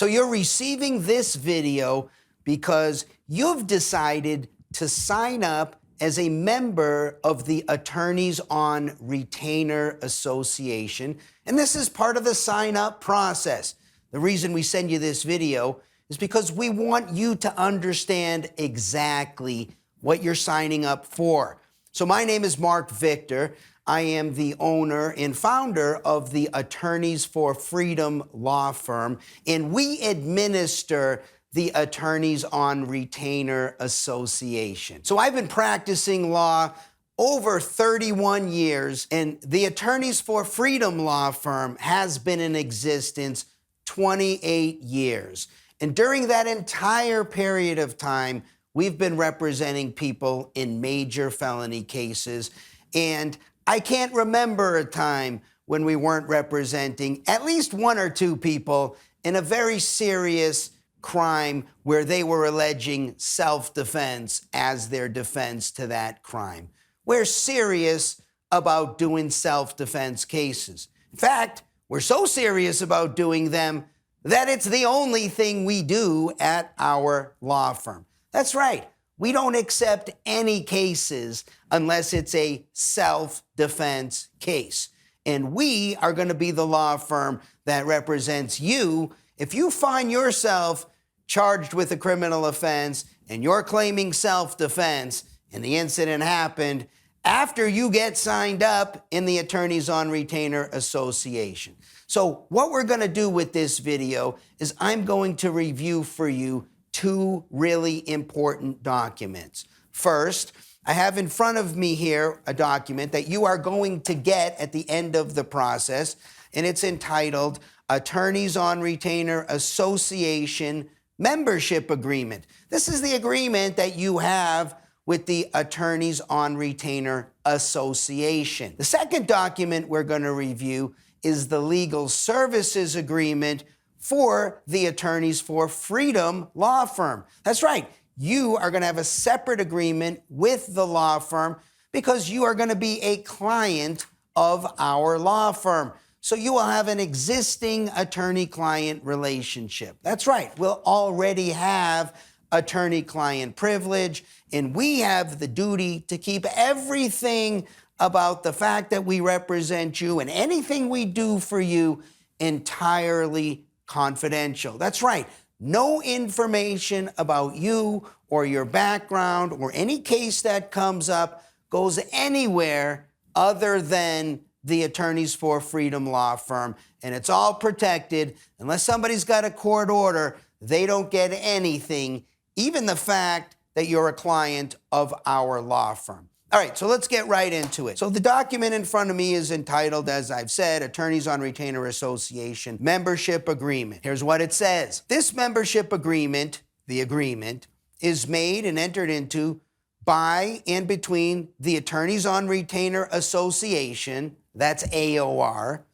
So you're receiving this video because you've decided to sign up as a member of the Attorneys on Retainer Association, and this is part of the sign-up process. The reason we send you this video is because we want you to understand exactly what you're signing up for. So my name is Marc Victor. I am the owner and founder of the Attorneys for Freedom law firm, and we administer the Attorneys on Retainer Association. So I've been practicing law over 31 years, and the Attorneys for Freedom law firm has been in existence 28 years. And during that entire period of time, we've been representing people in major felony cases. And I can't remember a time when we weren't representing at least one or two people in a very serious crime where they were alleging self-defense as their defense to that crime. We're serious about doing self-defense cases. In fact, we're so serious about doing them that it's the only thing we do at our law firm. That's right. We don't accept any cases unless it's a self-defense case. And we are going to be the law firm that represents you if you find yourself charged with a criminal offense and you're claiming self-defense and the incident happened after you get signed up in the Attorneys on Retainer Association. So what we're going to do with this video is I'm going to review for you two really important documents. First, I have in front of me here a document that you are going to get at the end of the process, and it's entitled Attorneys on Retainer Association Membership Agreement. This is the agreement that you have with the Attorneys on Retainer Association. The second document we're going to review is the Legal Services Agreement for the Attorneys for Freedom law firm. That's right. You are going to have a separate agreement with the law firm because you are going to be a client of our law firm. So you will have an existing attorney-client relationship. That's right. We'll already have attorney-client privilege, and we have the duty to keep everything about the fact that we represent you and anything we do for you entirely confidential. That's right. No information about you or your background or any case that comes up goes anywhere other than the Attorneys for Freedom law firm, and it's all protected. Unless somebody's got a court order, they don't get anything, even the fact that you're a client of our law firm. All right, so let's get right into it. So the document in front of me is entitled, as I've said, Attorneys on Retainer Association Membership Agreement. Here's what it says. This membership agreement, the agreement, is made and entered into by and between the Attorneys on Retainer Association, that's AOR,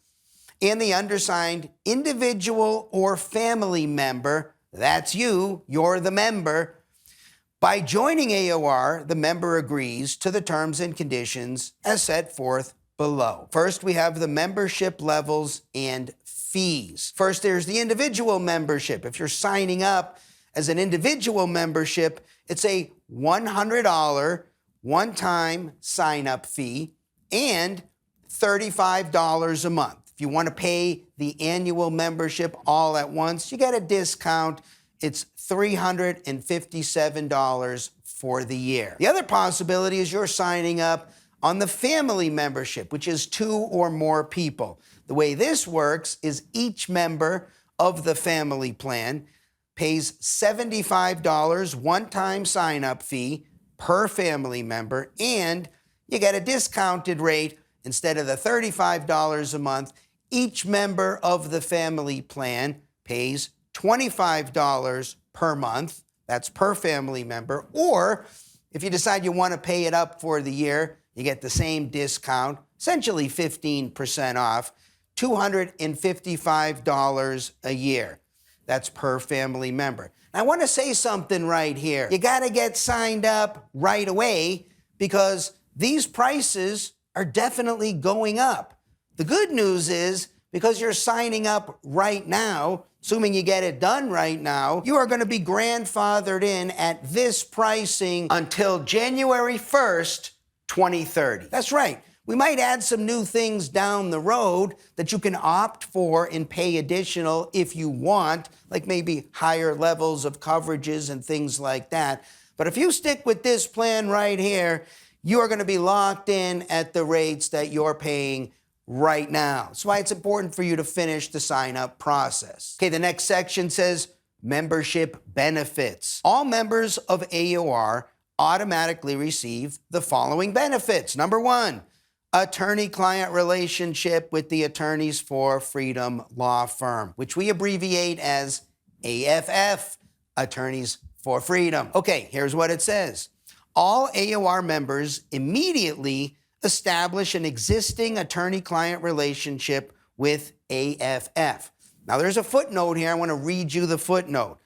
and the undersigned individual or family member, that's you, you're the member. By joining AOR, the member agrees to the terms and conditions as set forth below. First, we have the membership levels and fees. First, there's the individual membership. If you're signing up as an individual membership, it's a $100 one-time sign-up fee and $35 a month. If you want to pay the annual membership all at once, you get a discount. It's $357 for the year. The other possibility is you're signing up on the family membership, which is 2 or more people. The way this works is each member of the family plan pays $75 one-time sign-up fee per family member, and you get a discounted rate. Instead of the $35 a month, each member of the family plan pays $25 per month. That's per family member. Or if you decide you want to pay it up for the year, you get the same discount, essentially 15% off, $255 a year. That's per family member. I want to say something right here. You got to get signed up right away because these prices are definitely going up. The good news is because you're signing up right now, assuming you get it done right now, you are going to be grandfathered in at this pricing until January 1st, 2030. That's right. We might add some new things down the road that you can opt for and pay additional if you want, like maybe higher levels of coverages and things like that. But if you stick with this plan right here, you are going to be locked in at the rates that you're paying right now. That's why it's important for you to finish the sign-up process. Okay, the next section says membership benefits. All members of AOR automatically receive the following benefits. Number one, attorney-client relationship with the Attorneys for Freedom Law Firm, which we abbreviate as AFF, Attorneys for Freedom. Okay, here's what it says. All AOR members immediately establish an existing attorney-client relationship with AFF. Now, there's a footnote here. I want to read you the footnote.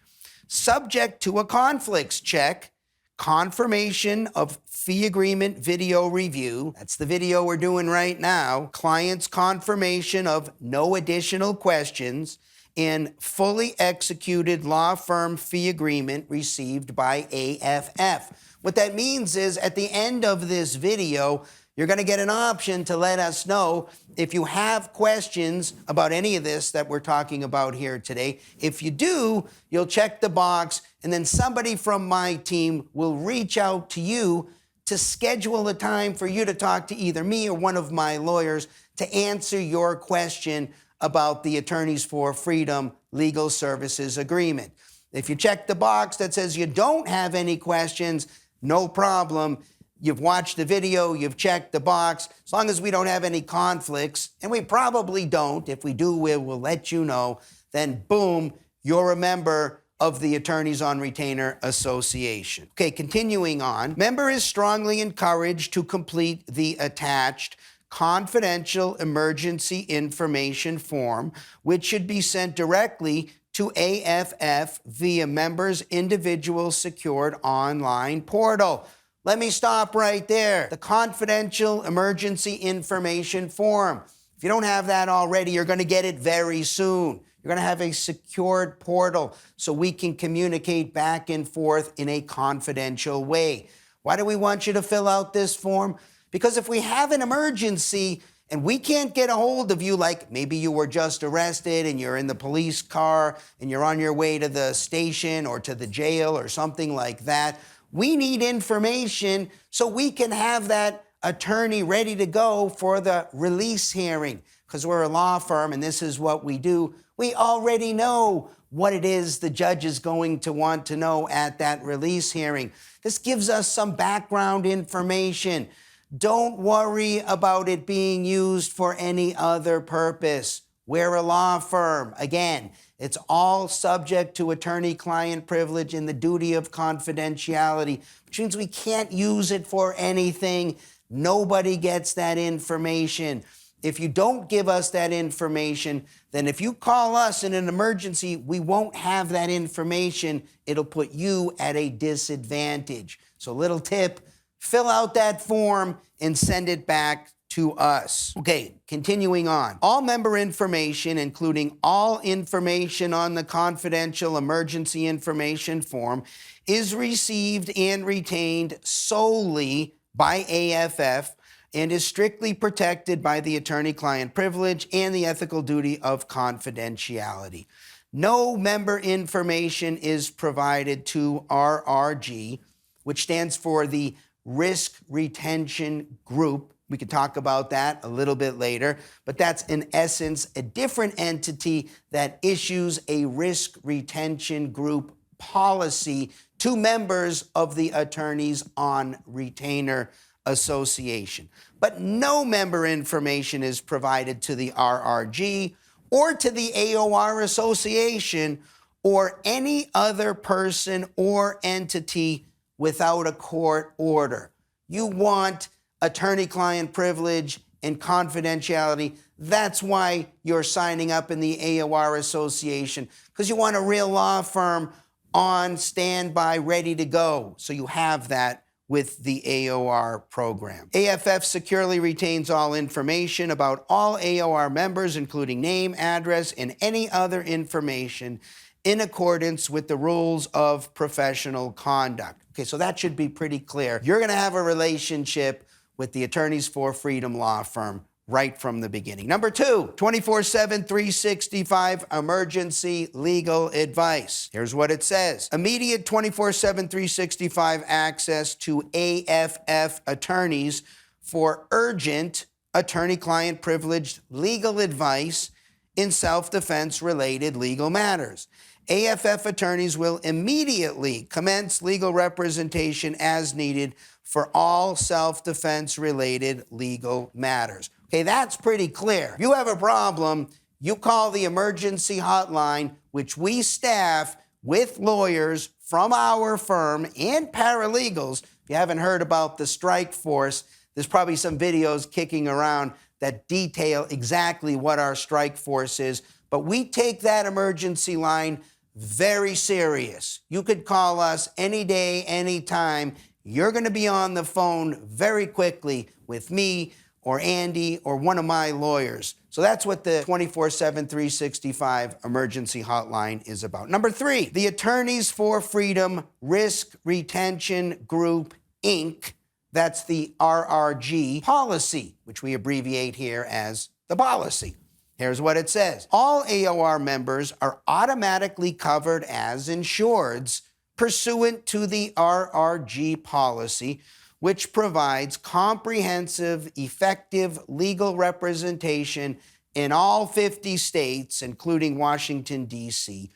Subject to a conflicts check, confirmation of fee agreement video review, that's the video we're doing right now, client's confirmation of no additional questions, and fully executed law firm fee agreement received by AFF. What that means is at the end of this video, you're going to get an option to let us know if you have questions about any of this that we're talking about here today. If you do, you'll check the box, and then somebody from my team will reach out to you to schedule a time for you to talk to either me or one of my lawyers to answer your question about the Attorneys for Freedom Legal Services Agreement. If you check the box that says you don't have any questions, no problem. You've watched the video, you've checked the box. As long as we don't have any conflicts, and we probably don't, if we do, we'll let you know, then boom, you're a member of the Attorneys on Retainer Association. Okay, continuing on. Member is strongly encouraged to complete the attached confidential emergency information form, which should be sent directly to AFF via members' individual secured online portal. Let me stop right there. The confidential emergency information form. If you don't have that already, you're going to get it very soon. You're going to have a secured portal so we can communicate back and forth in a confidential way. Why do we want you to fill out this form? Because if we have an emergency and we can't get a hold of you, like maybe you were just arrested and you're in the police car and you're on your way to the station or to the jail or something like that, we need information so we can have that attorney ready to go for the release hearing. Because we're a law firm and this is what we do. We already know what it is the judge is going to want to know at that release hearing. This gives us some background information. Don't worry about it being used for any other purpose. We're a law firm. Again, it's all subject to attorney-client privilege and the duty of confidentiality, which means we can't use it for anything. Nobody gets that information. If you don't give us that information, then if you call us in an emergency, we won't have that information. It'll put you at a disadvantage. So little tip, fill out that form and send it back to us. Okay, continuing on. All member information, including all information on the confidential emergency information form, is received and retained solely by AFF and is strictly protected by the attorney-client privilege and the ethical duty of confidentiality. No member information is provided to RRG, which stands for the Risk Retention Group. We could talk about that a little bit later, but that's in essence a different entity that issues a risk retention group policy to members of the Attorneys on Retainer Association. But no member information is provided to the RRG or to the AOR Association or any other person or entity without a court order. You want attorney-client privilege and confidentiality. That's why you're signing up in the AOR Association, because you want a real law firm on standby, ready to go. So you have that with the AOR program. AFF securely retains all information about all AOR members, including name, address, and any other information in accordance with the rules of professional conduct. Okay, so that should be pretty clear. You're going to have a relationship with the Attorneys for Freedom law firm right from the beginning. Number two, 24/7, 365 emergency legal advice. Here's what it says. Immediate 24/7, 365 access to AFF attorneys for urgent attorney-client privileged legal advice in self-defense related legal matters. AFF attorneys will immediately commence legal representation as needed for all self-defense related legal matters. Okay, that's pretty clear. If you have a problem, you call the emergency hotline, which we staff with lawyers from our firm and paralegals. If you haven't heard about the strike force, there's probably some videos kicking around that detail exactly what our strike force is. But we take that emergency line very serious. You could call us any day, anytime. You're going to be on the phone very quickly with me or Andy or one of my lawyers. So that's what the 24/7, 365 emergency hotline is about. Number three, the Attorneys for Freedom Risk Retention Group, Inc., that's the RRG policy, which we abbreviate here as the policy. Here's what it says. All AOR members are automatically covered as insureds pursuant to the RRG policy, which provides comprehensive, effective legal representation in all 50 states, including Washington, D.C.,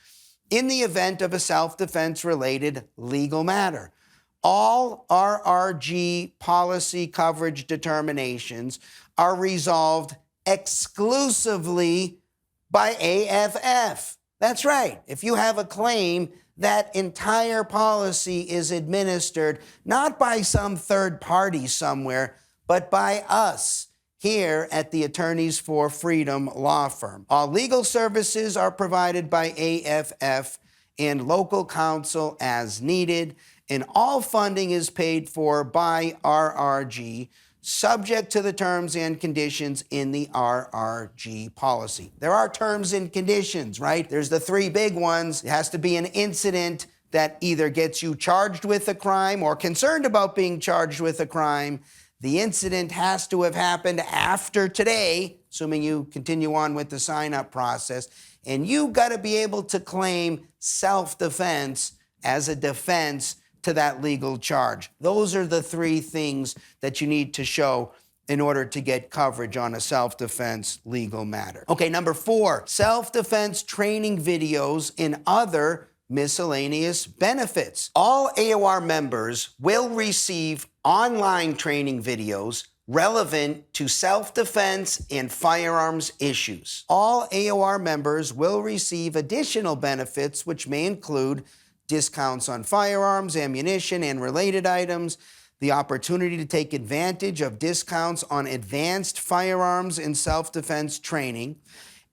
in the event of a self-defense-related legal matter. All RRG policy coverage determinations are resolved exclusively by AFF. That's right. If you have a claim, that entire policy is administered not by some third party somewhere, but by us here at the Attorneys for Freedom law firm. All legal services are provided by AFF and local counsel as needed, and all funding is paid for by RRG, subject to the terms and conditions in the RRG policy. There are terms and conditions, right? There's the three big ones. It has to be an incident that either gets you charged with a crime or concerned about being charged with a crime. The incident has to have happened after today, assuming you continue on with the sign-up process, and you got to be able to claim self-defense as a defense to that legal charge. Those are the three things that you need to show in order to get coverage on a self-defense legal matter. Okay, number four, self-defense training videos and other miscellaneous benefits. All AOR members will receive online training videos relevant to self-defense and firearms issues. All AOR members will receive additional benefits, which may include discounts on firearms, ammunition, and related items, the opportunity to take advantage of discounts on advanced firearms and self-defense training.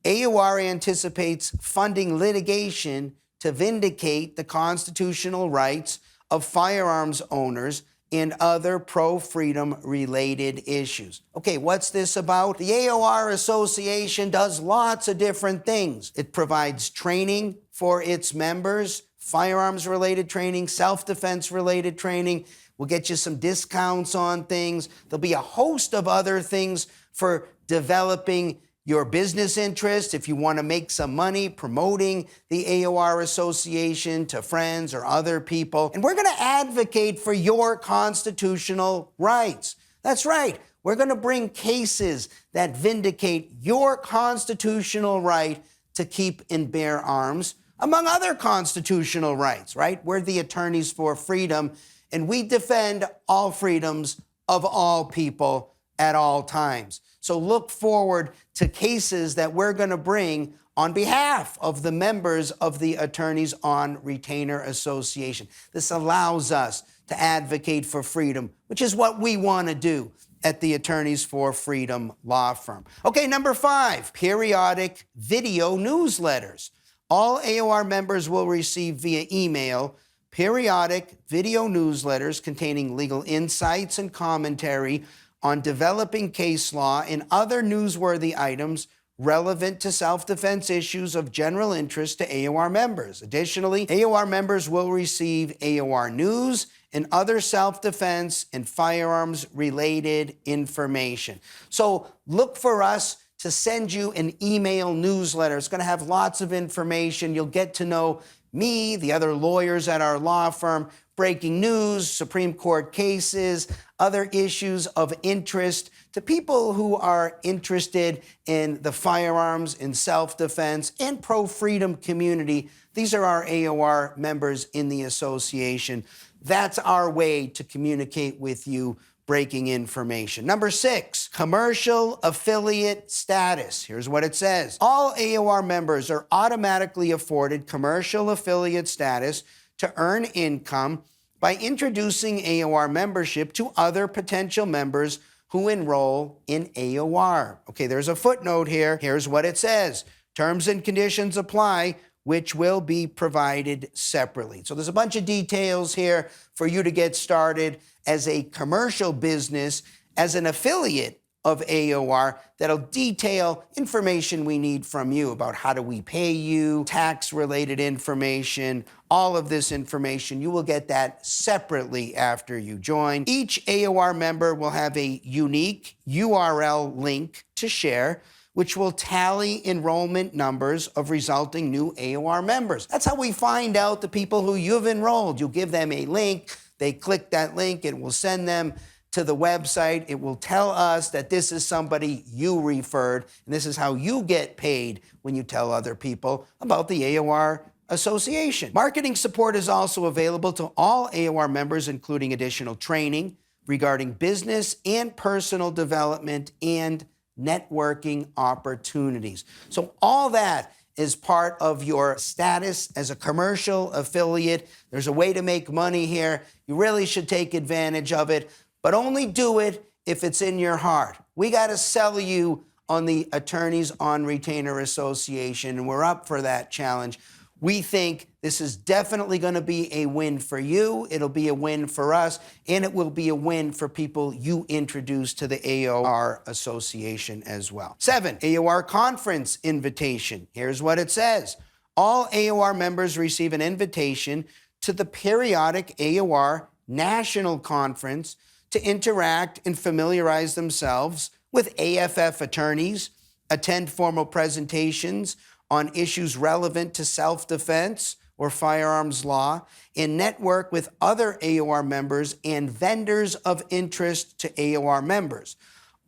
AOR anticipates funding litigation to vindicate the constitutional rights of firearms owners and other pro-freedom related issues. Okay, what's this about? The AOR Association does lots of different things. It provides training for its members, firearms-related training, self-defense-related training. We'll get you some discounts on things. There'll be a host of other things for developing your business interests if you want to make some money promoting the AOR Association to friends or other people. And we're going to advocate for your constitutional rights. That's right. We're going to bring cases that vindicate your constitutional right to keep and bear arms, among other constitutional rights, right? We're the Attorneys for Freedom, and we defend all freedoms of all people at all times. So look forward to cases that we're going to bring on behalf of the members of the Attorneys on Retainer Association. This allows us to advocate for freedom, which is what we want to do at the Attorneys for Freedom law firm. Okay, number five, periodic video newsletters. All AOR members will receive via email periodic video newsletters containing legal insights and commentary on developing case law and other newsworthy items relevant to self-defense issues of general interest to AOR members. Additionally, AOR members will receive AOR news and other self-defense and firearms-related information. So look for us to send you an email newsletter. It's going to have lots of information. You'll get to know me, the other lawyers at our law firm, breaking news, Supreme Court cases, other issues of interest to people who are interested in the firearms and self-defense and pro-freedom community. These are our AOR members in the association. That's our way to communicate with you, breaking information. Number 6, commercial affiliate status. Here's what it says. All AOR members are automatically afforded commercial affiliate status to earn income by introducing AOR membership to other potential members who enroll in AOR. Okay, there's a footnote here. Here's what it says. Terms and conditions apply, which will be provided separately. So there's a bunch of details here for you to get started as a commercial business, as an affiliate of AOR, that'll detail information we need from you about how do we pay you, tax-related information, all of this information. You will get that separately after you join. Each AOR member will have a unique URL link to share, which will tally enrollment numbers of resulting new AOR members. That's how we find out the people who you've enrolled. You'll give them a link. They click that link. It will send them to the website. It will tell us that this is somebody you referred, and this is how you get paid when you tell other people about the AOR Association. Marketing support is also available to all AOR members, including additional training regarding business and personal development and networking opportunities. So all that is part of your status as a commercial affiliate. There's a way to make money here. You really should take advantage of it, but only do it if it's in your heart. We got to sell you on the Attorneys on Retainer Association, and we're up for that challenge. We think this is definitely going to be a win for you. It'll be a win for us, and it will be a win for people you introduce to the AOR Association as well. 7, AOR Conference Invitation. Here's what it says. All AOR members receive an invitation to the periodic AOR National Conference to interact and familiarize themselves with AFF attorneys, attend formal presentations on issues relevant to self-defense or firearms law, and network with other AOR members and vendors of interest to AOR members.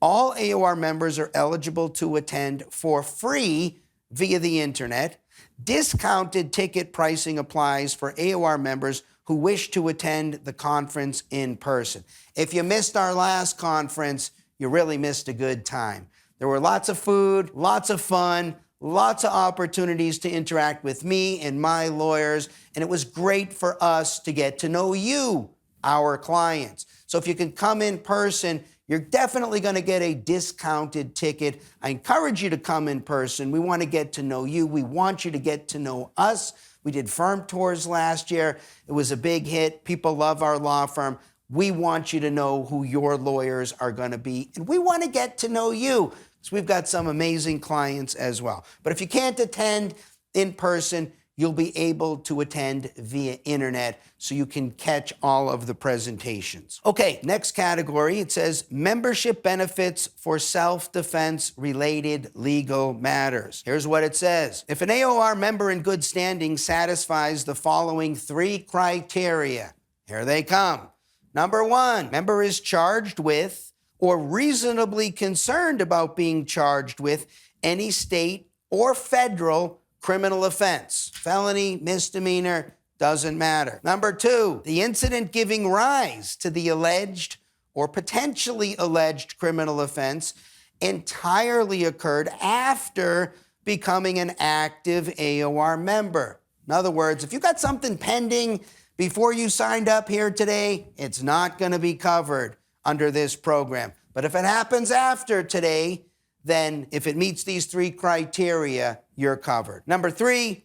All AOR members are eligible to attend for free via the internet. Discounted ticket pricing applies for AOR members who wish to attend the conference in person. If you missed our last conference, you really missed a good time. There were lots of food, lots of fun, lots of opportunities to interact with me and my lawyers, and it was great for us to get to know you, our clients. So if you can come in person, you're definitely going to get a discounted ticket. I encourage you to come in person. We want to get to know you. We want you to get to know us. We did firm tours last year. It was a big hit. People love our law firm. We want you to know who your lawyers are going to be, and we want to get to know you. So we've got some amazing clients as well. But if you can't attend in person, you'll be able to attend via internet so you can catch all of the presentations. Okay, next category, it says membership benefits for self-defense related legal matters. Here's what it says. If an AOR member in good standing satisfies the following 3 criteria, here they come. Number 1, member is charged with or reasonably concerned about being charged with any state or federal criminal offense. Felony, misdemeanor, doesn't matter. Number 2, the incident giving rise to the alleged or potentially alleged criminal offense entirely occurred after becoming an active AOR member. In other words, if you got something pending before you signed up here today, it's not going to be covered under this program. But if it happens after today, then if it meets these 3 criteria, you're covered. Number 3,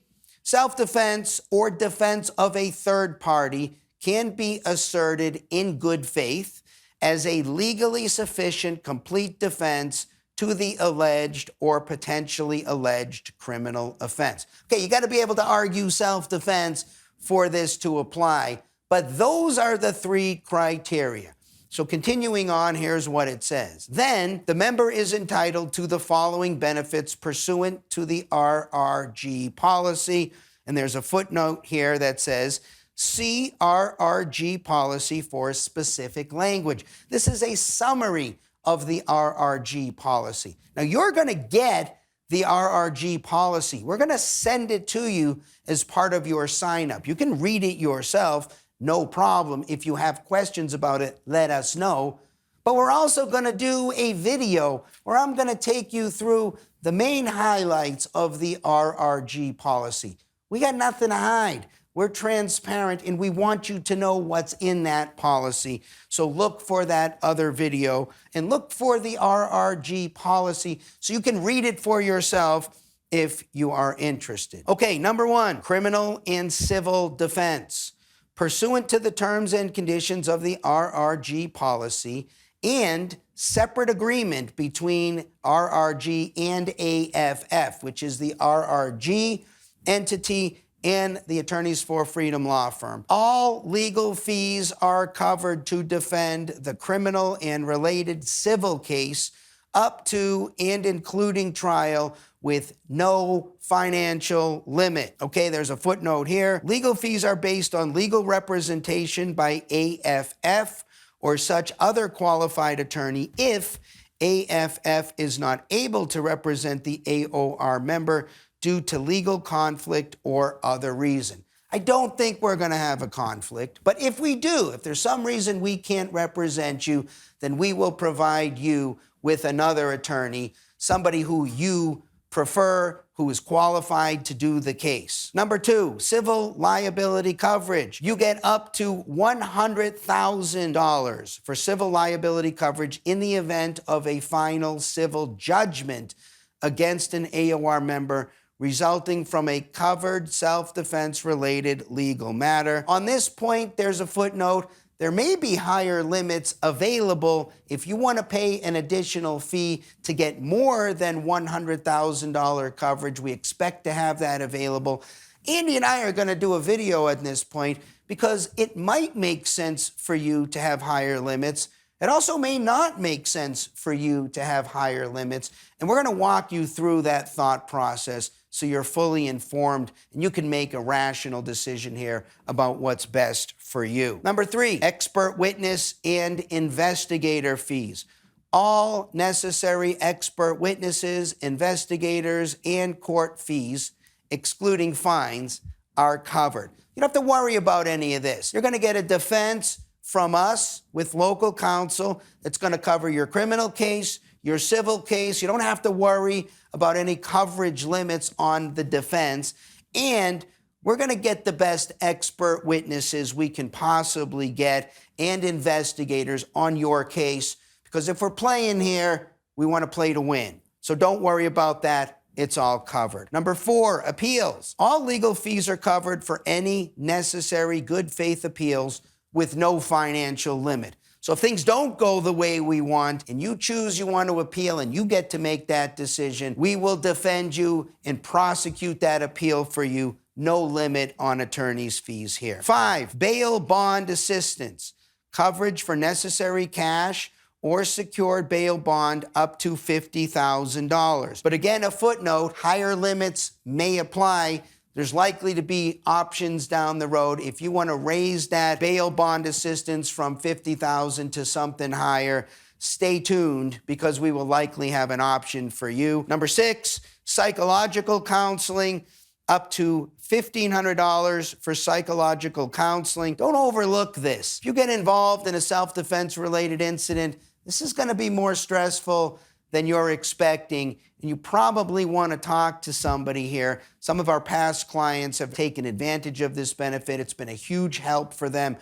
Self-defense or defense of a third party can be asserted in good faith as a legally sufficient, complete defense to the alleged or potentially alleged criminal offense. Okay, you got to be able to argue self-defense for this to apply, but those are the three criteria. So continuing on, here's what it says. Then the member is entitled to the following benefits pursuant to the RRG policy. And there's a footnote here that says, see RRG policy for specific language. This is a summary of the RRG policy. Now you're going to get the RRG policy. We're going to send it to you as part of your sign up. You can read it yourself. No problem. If you have questions about it, let us know. But we're also going to do a video where I'm going to take you through the main highlights of the RRG policy. We got nothing to hide. We're transparent, and we want you to know what's in that policy. So look for that other video and look for the RRG policy so you can read it for yourself if you are interested. Okay, number one, criminal and civil defense. Pursuant to the terms and conditions of the RRG policy and separate agreement between RRG and AFF, which is the RRG entity and the Attorneys for Freedom law firm. All legal fees are covered to defend the criminal and related civil case up to and including trial with no financial limit. Okay, there's a footnote here. Legal fees are based on legal representation by AFF or such other qualified attorney if AFF is not able to represent the AOR member due to legal conflict or other reason. I don't think we're going to have a conflict, but if we do, if there's some reason we can't represent you, then we will provide you with another attorney, somebody who you prefer, who is qualified to do the case. Number two, civil liability coverage. You get up to $100,000 for civil liability coverage in the event of a final civil judgment against an AOR member resulting from a covered self-defense related legal matter. On this point, there's a footnote. There may be higher limits available if you want to pay an additional fee to get more than $100,000 coverage. We expect to have that available. Andy and I are going to do a video at this point because it might make sense for you to have higher limits. It also may not make sense for you to have higher limits. And we're going to walk you through that thought process so you're fully informed and you can make a rational decision here about what's best for you. Number three, expert witness and investigator fees. All necessary expert witnesses, investigators, and court fees, excluding fines, are covered. You don't have to worry about any of this. You're going to get a defense from us with local counsel that's going to cover your criminal case, your civil case. You don't have to worry about any coverage limits on the defense. And we're going to get the best expert witnesses we can possibly get and investigators on your case. Because if we're playing here, we want to play to win. So don't worry about that. It's all covered. Number four, appeals. All legal fees are covered for any necessary good faith appeals with no financial limit. So if things don't go the way we want and you choose you want to appeal and you get to make that decision, we will defend you and prosecute that appeal for you. No limit on attorney's fees here. Five, bail bond assistance. Coverage for necessary cash or secured bail bond up to $50,000. But again, a footnote, higher limits may apply. There's likely to be options down the road. If you want to raise that bail bond assistance from $50,000 to something higher, stay tuned because we will likely have an option for you. Number six, psychological counseling, up to $1,500 for psychological counseling. Don't overlook this. If you get involved in a self-defense related incident, this is going to be more stressful than you're expecting, and you probably want to talk to somebody here. Some of our past clients have taken advantage of this benefit. It's been a huge help for them.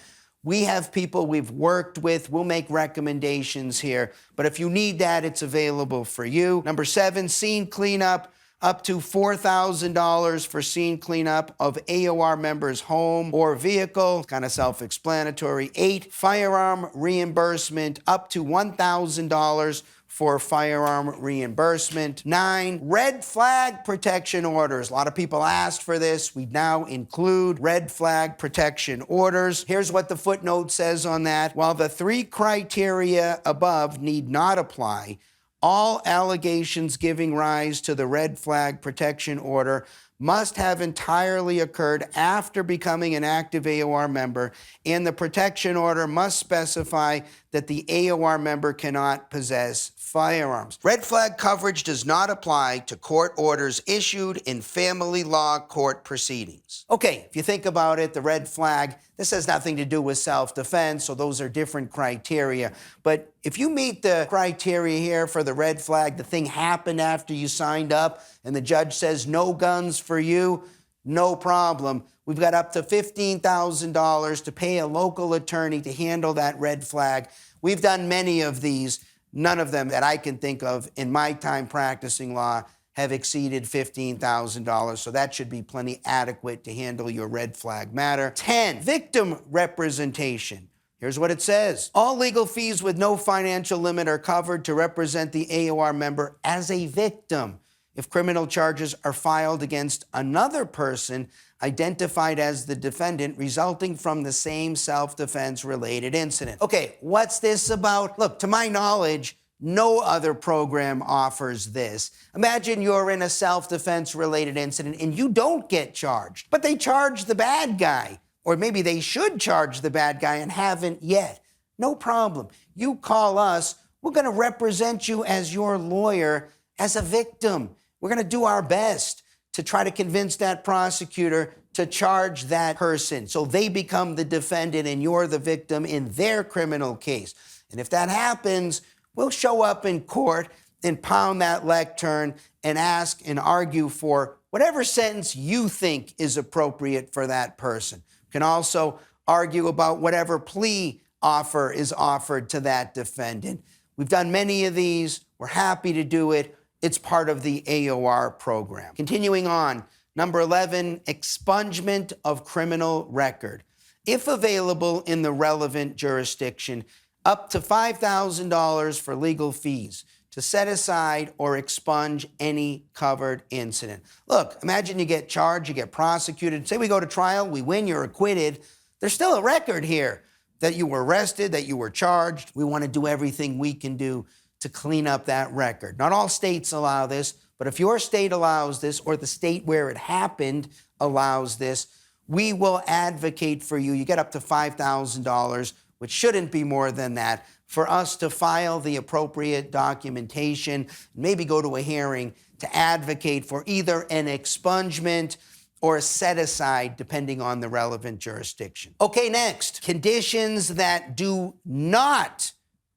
We have people we've worked with. We'll make recommendations here, but if you need that, it's available for you. Number seven, scene cleanup. up to $4,000 for scene cleanup of AOR member's home or vehicle, kind of self-explanatory. 8, firearm reimbursement, up to $1,000 for firearm reimbursement. 9, red flag protection orders. A lot of people asked for this. We now include red flag protection orders. Here's what the footnote says on that. While the 3 criteria above need not apply, all allegations giving rise to the red flag protection order must have entirely occurred after becoming an active AOR member, and the protection order must specify that the AOR member cannot possess firearms. Red flag coverage does not apply to court orders issued in family law court proceedings. Okay, if you think about it, the red flag, this has nothing to do with self-defense, so those are different criteria. But if you meet the criteria here for the red flag, the thing happened after you signed up, and the judge says no guns for you, no problem. We've got up to $15,000 to pay a local attorney to handle that red flag. We've done many of these. None of them that I can think of in my time practicing law have exceeded $15,000, so that should be plenty adequate to handle your red flag matter. 10, victim representation. Here's what it says. All legal fees with no financial limit are covered to represent the AOR member as a victim if criminal charges are filed against another person identified as the defendant resulting from the same self-defense related incident. Okay, what's this about? Look, to my knowledge, no other program offers this. Imagine you're in a self-defense related incident and you don't get charged, but they charge the bad guy. Or maybe they should charge the bad guy and haven't yet. No problem. You call us. We're going to represent you as your lawyer as a victim. We're going to do our best to try to convince that prosecutor to charge that person so they become the defendant and you're the victim in their criminal case. And if that happens, we'll show up in court and pound that lectern and ask and argue for whatever sentence you think is appropriate for that person. We can also argue about whatever plea offer is offered to that defendant. We've done many of these. We're happy to do it. It's part of the AOR program. Continuing on, number 11, expungement of criminal record. If available in the relevant jurisdiction, up to $5,000 for legal fees to set aside or expunge any covered incident. Look, imagine you get charged, you get prosecuted. Say we go to trial, we win, you're acquitted. There's still a record here that you were arrested, that you were charged. We want to do everything we can do to clean up that record. Not all states allow this, but if your state allows this or the state where it happened allows this, we will advocate for you. You get up to $5,000, which shouldn't be more than that, for us to file the appropriate documentation, maybe go to a hearing to advocate for either an expungement or a set-aside, depending on the relevant jurisdiction. Okay, next, conditions that do not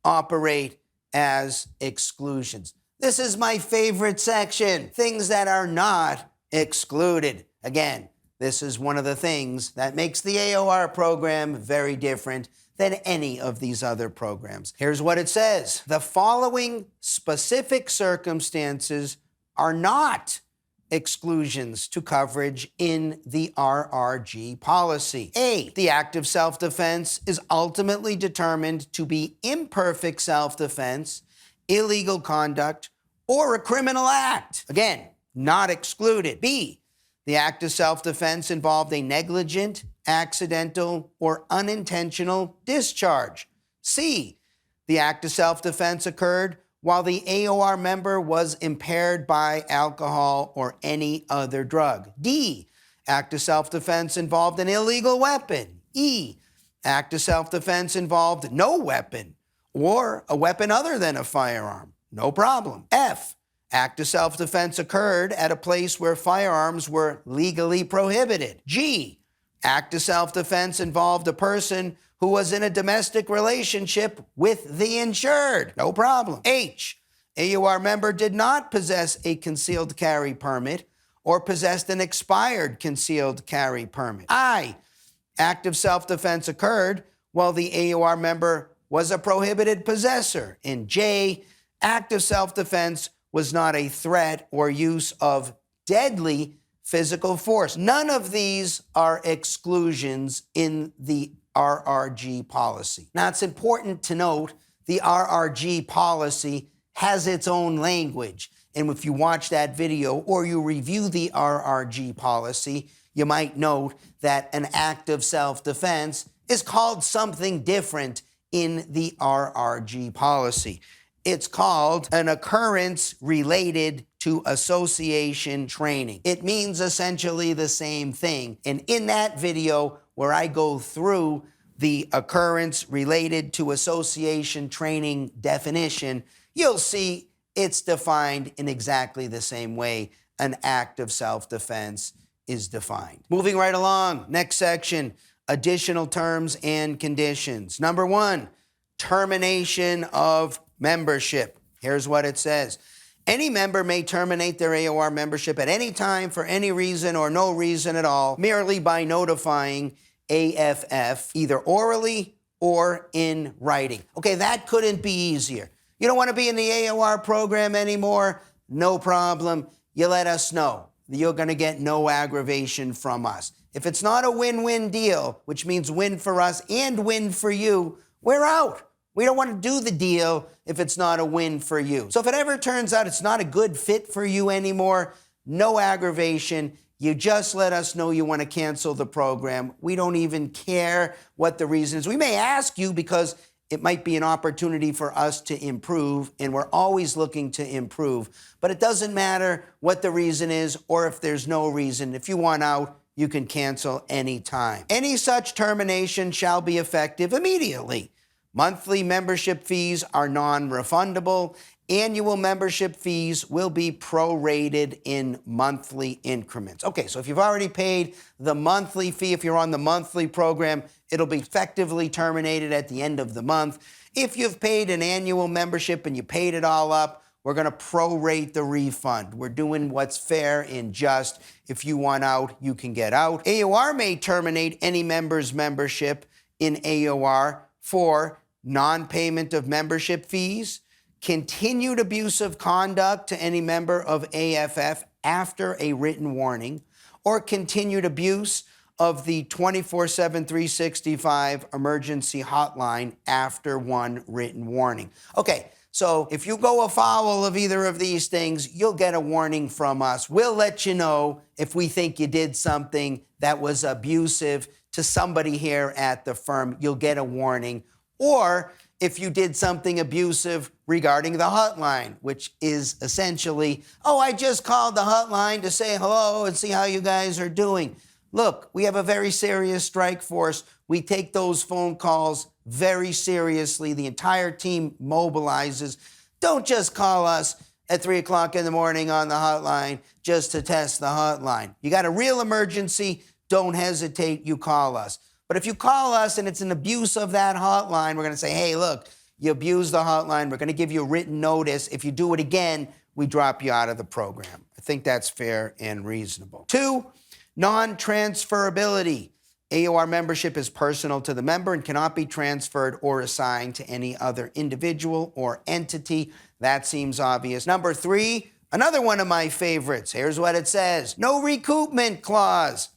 operate as exclusions. This is my favorite section, things that are not excluded. Again, this is one of the things that makes the AOR program very different than any of these other programs. Here's what it says. The following specific circumstances are not exclusions to coverage in the RRG policy. A, the act of self-defense is ultimately determined to be imperfect self-defense, illegal conduct, or a criminal act. Again, not excluded. B, the act of self-defense involved a negligent, accidental, or unintentional discharge. C, the act of self-defense occurred while the AOR member was impaired by alcohol or any other drug. D, act of self-defense involved an illegal weapon. E, act of self-defense involved no weapon or a weapon other than a firearm. No problem. F, act of self-defense occurred at a place where firearms were legally prohibited. G, act of self-defense involved a person who was in a domestic relationship with the insured. No problem. H, AOR member did not possess a concealed carry permit or possessed an expired concealed carry permit. I, act of self-defense occurred while the AOR member was a prohibited possessor. And J, act of self-defense was not a threat or use of deadly physical force. None of these are exclusions in the RRG policy. Now, it's important to note the RRG policy has its own language. And if you watch that video or you review the RRG policy, you might note that an act of self-defense is called something different in the RRG policy. It's called an occurrence related to association training. It means essentially the same thing. And in that video where I go through the occurrence related to association training definition, you'll see it's defined in exactly the same way an act of self-defense is defined. Moving right along, next section, additional terms and conditions. Number 1, termination of membership. Here's what it says. Any member may terminate their AOR membership at any time for any reason or no reason at all, merely by notifying AFF, either orally or in writing. Okay, that couldn't be easier. You don't want to be in the AOR program anymore? No problem. You let us know. You're going to get no aggravation from us. If it's not a win-win deal, which means win for us and win for you, we're out. We don't want to do the deal if it's not a win for you. So if it ever turns out it's not a good fit for you anymore, no aggravation. You just let us know you want to cancel the program. We don't even care what the reason is. We may ask you because it might be an opportunity for us to improve, and we're always looking to improve. But it doesn't matter what the reason is or if there's no reason. If you want out, you can cancel any time. Any such termination shall be effective immediately. Monthly membership fees are non-refundable. Annual membership fees will be prorated in monthly increments. Okay, so if you've already paid the monthly fee, if you're on the monthly program, it'll be effectively terminated at the end of the month. If you've paid an annual membership and you paid it all up, we're going to prorate the refund. We're doing what's fair and just. If you want out, you can get out. AOR may terminate any member's membership in AOR for non-payment of membership fees, continued abusive conduct to any member of AFF after a written warning, or continued abuse of the 24/7, 365 emergency hotline after one written warning. Okay, so if you go afoul of either of these things, you'll get a warning from us. We'll let you know if we think you did something that was abusive to somebody here at the firm. You'll get a warning. Or if you did something abusive regarding the hotline, which is essentially, oh, I just called the hotline to say hello and see how you guys are doing. Look, we have a very serious strike force. We take those phone calls very seriously. The entire team mobilizes. Don't just call us at 3 o'clock in the morning on the hotline just to test the hotline. You got a real emergency, don't hesitate, you call us. But if you call us and it's an abuse of that hotline, we're going to say, hey, look, you abused the hotline. We're going to give you a written notice. If you do it again, we drop you out of the program. I think that's fair and reasonable. 2, non-transferability. AOR membership is personal to the member and cannot be transferred or assigned to any other individual or entity. That seems obvious. Number 3, another one of my favorites. Here's what it says. No recoupment clause.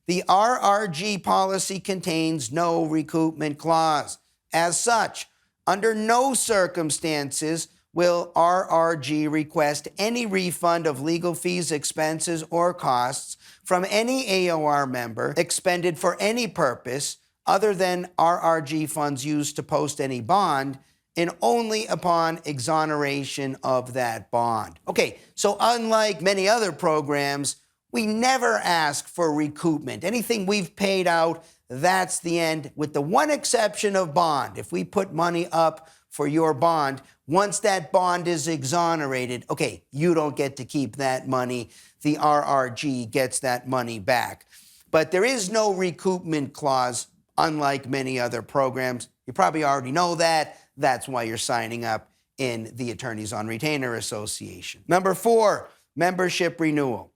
The RRG policy contains no recoupment clause. As such, under no circumstances will RRG request any refund of legal fees, expenses, or costs from any AOR member expended for any purpose other than RRG funds used to post any bond, and only upon exoneration of that bond. Okay, so unlike many other programs, we never ask for recoupment. Anything we've paid out, that's the end, with the one exception of bond. If we put money up for your bond, once that bond is exonerated, okay, you don't get to keep that money. The RRG gets that money back. But there is no recoupment clause, unlike many other programs. You probably already know that. That's why you're signing up in the Attorneys on Retainer Association. Number 4, membership renewal.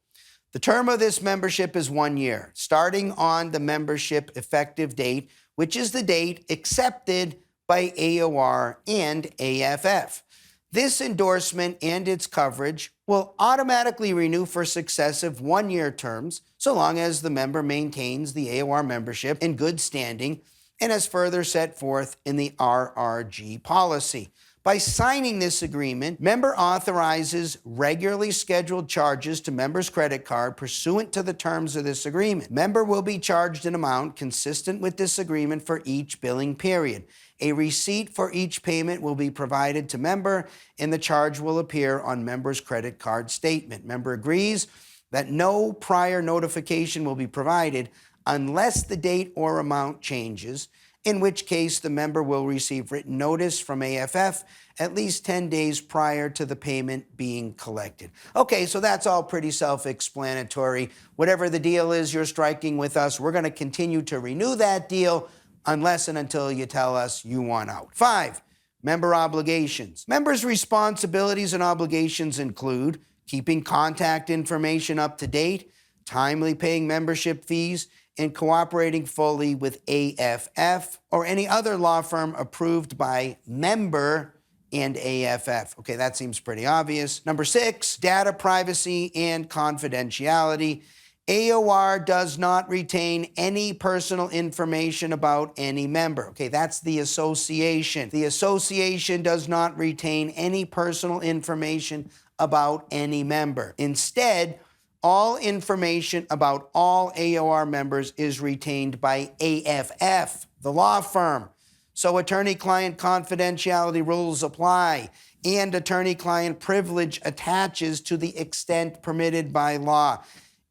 The term of this membership is 1 year, starting on the membership effective date, which is the date accepted by AOR and AFF. This endorsement and its coverage will automatically renew for successive one-year terms, so long as the member maintains the AOR membership in good standing and as further set forth in the RRG policy. By signing this agreement, member authorizes regularly scheduled charges to member's credit card pursuant to the terms of this agreement. Member will be charged an amount consistent with this agreement for each billing period. A receipt for each payment will be provided to member, and the charge will appear on member's credit card statement. Member agrees that no prior notification will be provided unless the date or amount changes, in which case the member will receive written notice from AFF at least 10 days prior to the payment being collected. Okay, so that's all pretty self-explanatory. Whatever the deal is you're striking with us, we're going to continue to renew that deal unless and until you tell us you want out. 5, member obligations. Members' responsibilities and obligations include keeping contact information up to date, timely paying membership fees, and cooperating fully with AFF or any other law firm approved by member and AFF. Okay, that seems pretty obvious. Number 6, data privacy and confidentiality. AOR does not retain any personal information about any member. Okay, that's the association. The association does not retain any personal information about any member. Instead, all information about all AOR members is retained by AFF, the law firm. So attorney-client confidentiality rules apply, and attorney-client privilege attaches to the extent permitted by law.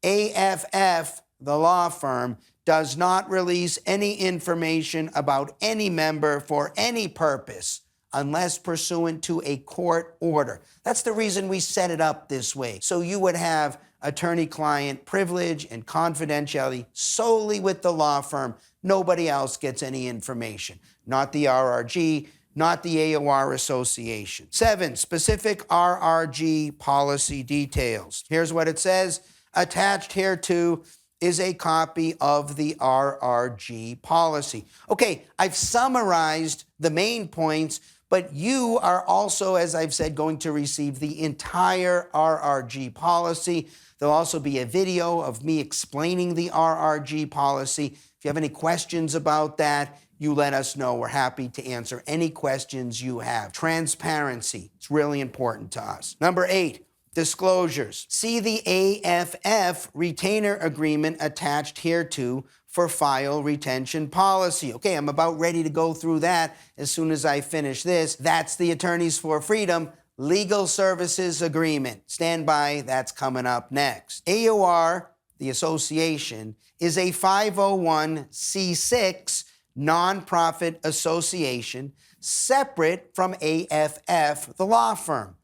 AFF, the law firm, does not release any information about any member for any purpose unless pursuant to a court order. That's the reason we set it up this way. So you would have attorney-client privilege and confidentiality solely with the law firm. Nobody else gets any information. Not the RRG, not the AOR Association. 7, specific RRG policy details. Here's what it says. Attached hereto is a copy of the RRG policy. Okay, I've summarized the main points, but you are also, as I've said, going to receive the entire RRG policy. There'll also be a video of me explaining the RRG policy. If you have any questions about that, you let us know. We're happy to answer any questions you have. Transparency, it's really important to us. Number 8, disclosures. See the AFF retainer agreement attached hereto for file retention policy. Okay, I'm about ready to go through that as soon as I finish this. That's the Attorneys for Freedom Legal Services Agreement. Stand by, that's coming up next. AOR, the association, is a 501c6 nonprofit association separate from AFF, the law firm.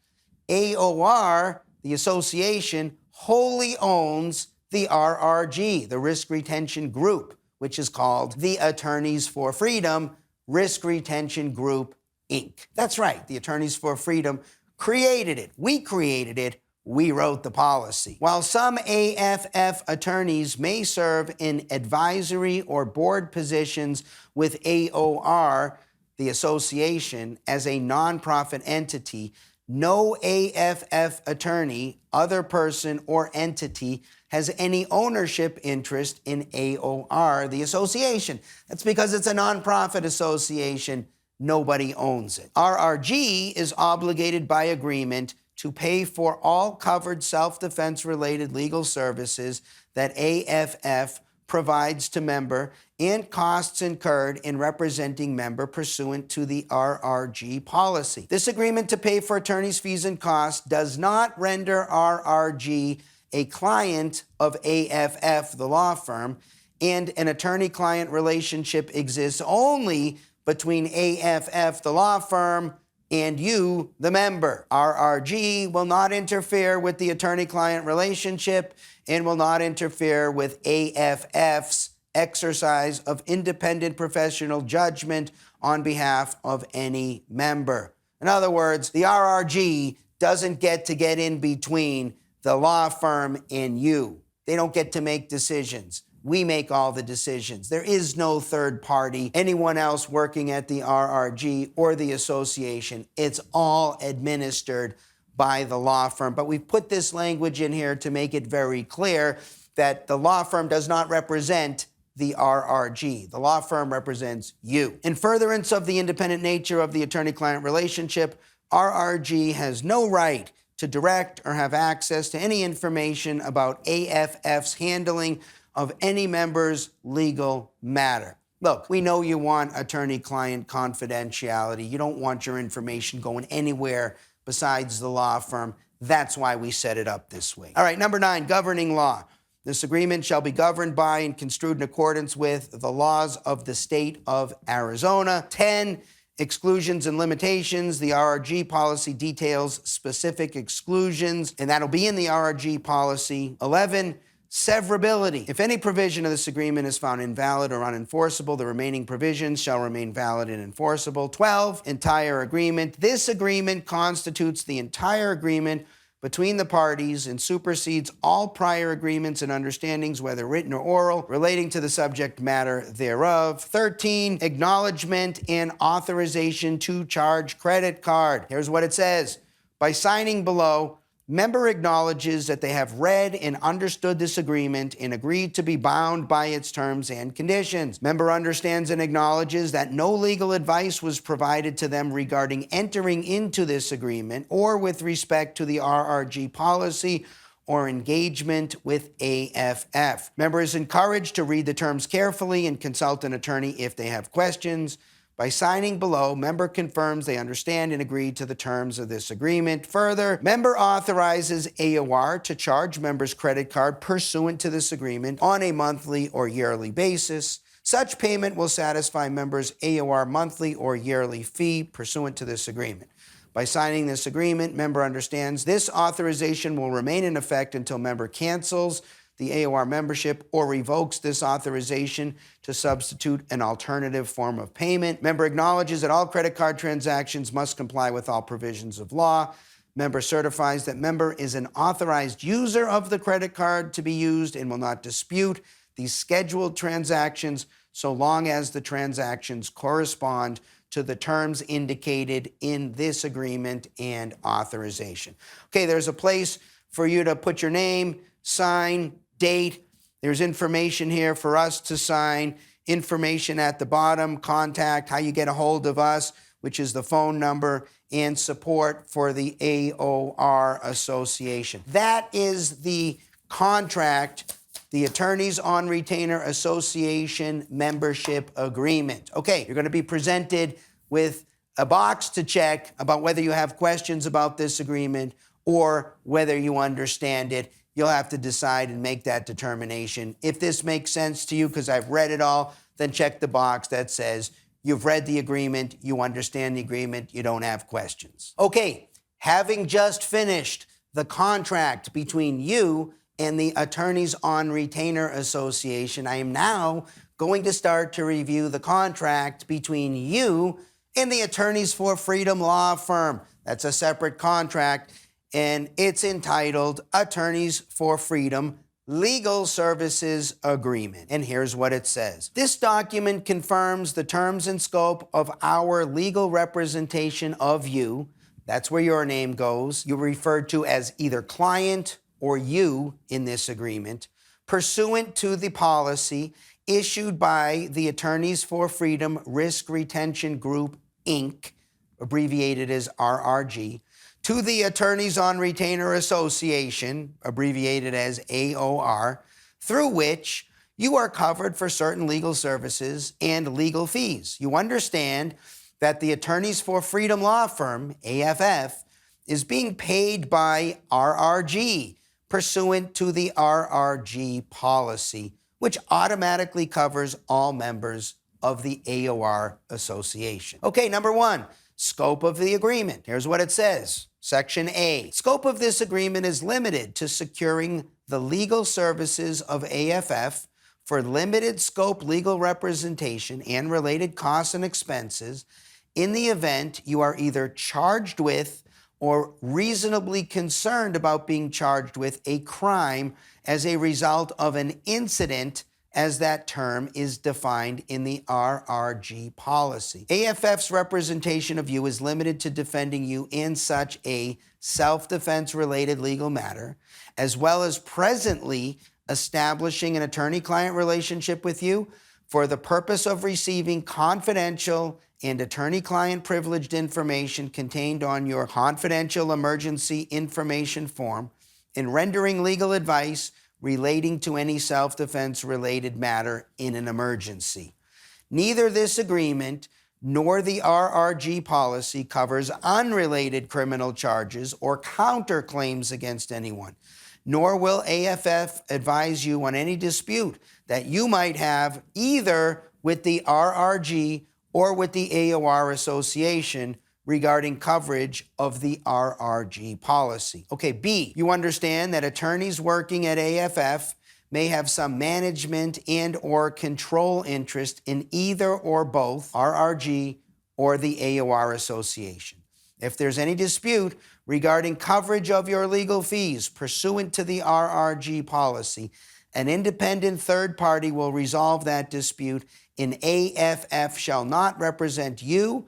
AOR, the association, wholly owns the RRG, the Risk Retention Group, which is called the Attorneys for Freedom Risk Retention Group, Inc. That's right, the Attorneys for Freedom created it. We created it. We wrote the policy. While some AFF attorneys may serve in advisory or board positions with AOR, the association, as a nonprofit entity, no AFF attorney, other person, or entity has any ownership interest in AOR, the association. That's because it's a nonprofit association. Nobody owns it. RRG is obligated by agreement to pay for all covered self-defense related legal services that AFF provides to member and costs incurred in representing member pursuant to the RRG policy. This agreement to pay for attorney's fees and costs does not render RRG a client of AFF, the law firm, and an attorney-client relationship exists only between AFF, the law firm, and you, the member. RRG will not interfere with the attorney-client relationship and will not interfere with AFF's exercise of independent professional judgment on behalf of any member. In other words, the RRG doesn't get in between the law firm and you. They don't get to make decisions. We make all the decisions. There is no third party, anyone else working at the RRG or the association. It's all administered by the law firm. But we've put this language in here to make it very clear that the law firm does not represent the RRG. The law firm represents you. In furtherance of the independent nature of the attorney-client relationship, RRG has no right to direct or have access to any information about AFF's handling of any member's legal matter. Look, we know you want attorney-client confidentiality. You don't want your information going anywhere besides the law firm. That's why we set it up this way. All right, number 9, governing law. This agreement shall be governed by and construed in accordance with the laws of the state of Arizona. 10, exclusions and limitations. The RRG policy details specific exclusions, and that'll be in the RRG policy. 11, severability. If any provision of this agreement is found invalid or unenforceable, the remaining provisions shall remain valid and enforceable. 12, entire agreement. This agreement constitutes the entire agreement between the parties and supersedes all prior agreements and understandings, whether written or oral, relating to the subject matter thereof. 13, acknowledgement and authorization to charge credit card. Here's what it says. By signing below, member acknowledges that they have read and understood this agreement and agreed to be bound by its terms and conditions. Member understands and acknowledges that no legal advice was provided to them regarding entering into this agreement or with respect to the RRG policy or engagement with AFF. Member is encouraged to read the terms carefully and consult an attorney if they have questions. By signing below, member confirms they understand and agree to the terms of this agreement. Further, member authorizes AOR to charge member's credit card pursuant to this agreement on a monthly or yearly basis. Such payment will satisfy members' AOR monthly or yearly fee pursuant to this agreement. By signing this agreement, member understands this authorization will remain in effect until member cancels the AOR membership or revokes this authorization to substitute an alternative form of payment. Member acknowledges that all credit card transactions must comply with all provisions of law. Member certifies that member is an authorized user of the credit card to be used and will not dispute these scheduled transactions so long as the transactions correspond to the terms indicated in this agreement and authorization. Okay, there's a place for you to put your name, sign, date. There's information here for us to sign, information at the bottom, contact, how you get a hold of us, which is the phone number, and support for the AOR Association. That is the contract, the Attorneys on Retainer Association Membership Agreement. Okay, you're going to be presented with a box to check about whether you have questions about this agreement or whether you understand it. You'll have to decide and make that determination. If this makes sense to you, because I've read it all, then check the box that says you've read the agreement, you understand the agreement, you don't have questions. Okay, having just finished the contract between you and the Attorneys on Retainer Association, I am now going to start to review the contract between you and the Attorneys for Freedom Law Firm. That's a separate contract, and it's entitled Attorneys for Freedom Legal Services Agreement. And here's what it says. This document confirms the terms and scope of our legal representation of you. That's where your name goes. You're referred to as either client or you in this agreement, pursuant to the policy issued by the Attorneys for Freedom Risk Retention Group, Inc., abbreviated as RRG, to the Attorneys on Retainer Association, abbreviated as AOR, through which you are covered for certain legal services and legal fees. You understand that the Attorneys for Freedom Law Firm, AFF, is being paid by RRG pursuant to the RRG policy, which automatically covers all members of the AOR Association. Okay, number 1, scope of the agreement. Here's what it says. Section A. Scope of this agreement is limited to securing the legal services of AFF for limited scope legal representation and related costs and expenses in the event you are either charged with or reasonably concerned about being charged with a crime as a result of an incident as that term is defined in the RRG policy. AFF's representation of you is limited to defending you in such a self-defense related legal matter, as well as presently establishing an attorney-client relationship with you for the purpose of receiving confidential and attorney-client privileged information contained on your confidential emergency information form, in rendering legal advice relating to any self-defense related matter in an emergency. Neither this agreement nor the RRG policy covers unrelated criminal charges or counterclaims against anyone, nor will AFF advise you on any dispute that you might have either with the RRG or with the AOR Association regarding coverage of the RRG policy. Okay, B, you understand that attorneys working at AFF may have some management and or control interest in either or both RRG or the AOR Association. If there's any dispute regarding coverage of your legal fees pursuant to the RRG policy, an independent third party will resolve that dispute, and AFF shall not represent you,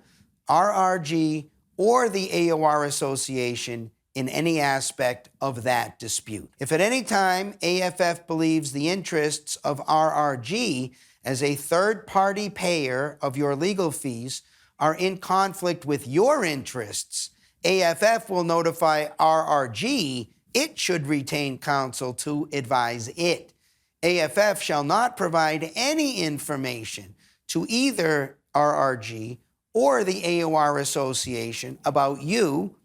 RRG, or the AOR Association in any aspect of that dispute. If at any time AFF believes the interests of RRG as a third-party payer of your legal fees are in conflict with your interests, AFF will notify RRG it should retain counsel to advise it. AFF shall not provide any information to either RRG or the AOR Association about you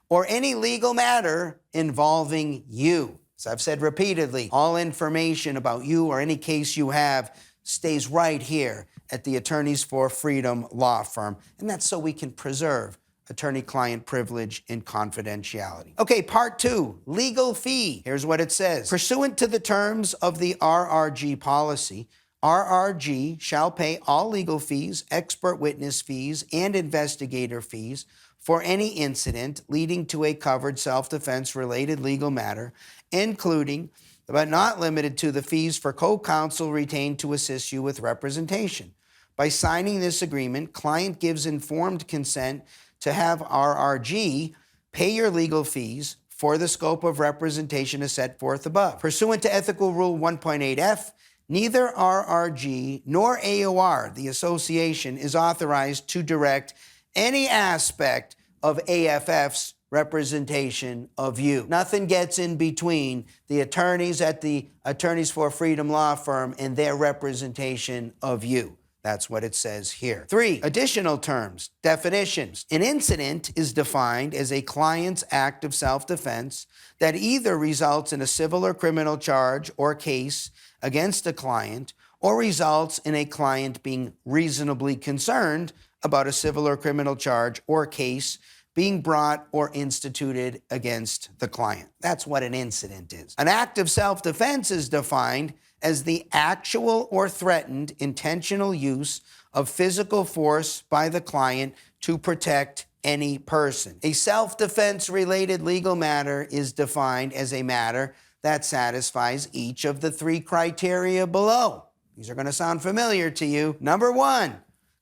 or any legal matter involving you. As I've said repeatedly, all information about you or any case you have stays right here at the Attorneys for Freedom law firm, and that's so we can preserve attorney-client privilege and confidentiality. Okay, part 2, legal fee. Here's what it says. Pursuant to the terms of the RRG policy, RRG shall pay all legal fees, expert witness fees, and investigator fees for any incident leading to a covered self-defense related legal matter, including, but not limited to, the fees for co-counsel retained to assist you with representation. By signing this agreement, client gives informed consent to have RRG pay your legal fees for the scope of representation as set forth above. Pursuant to Ethical Rule 1.8F, neither RRG nor AOR, the association, is authorized to direct any aspect of AFF's representation of you. Nothing gets in between the attorneys at the Attorneys for Freedom law firm and their representation of you. That's what it says here. 3, additional terms, definitions. An incident is defined as a client's act of self-defense that either results in a civil or criminal charge or case against a client, or results in a client being reasonably concerned about a civil or criminal charge or case being brought or instituted against the client. That's what an incident is. An act of self-defense is defined as the actual or threatened intentional use of physical force by the client to protect any person. A self-defense related legal matter is defined as a matter that satisfies each of the 3 criteria below. These are going to sound familiar to you. Number 1,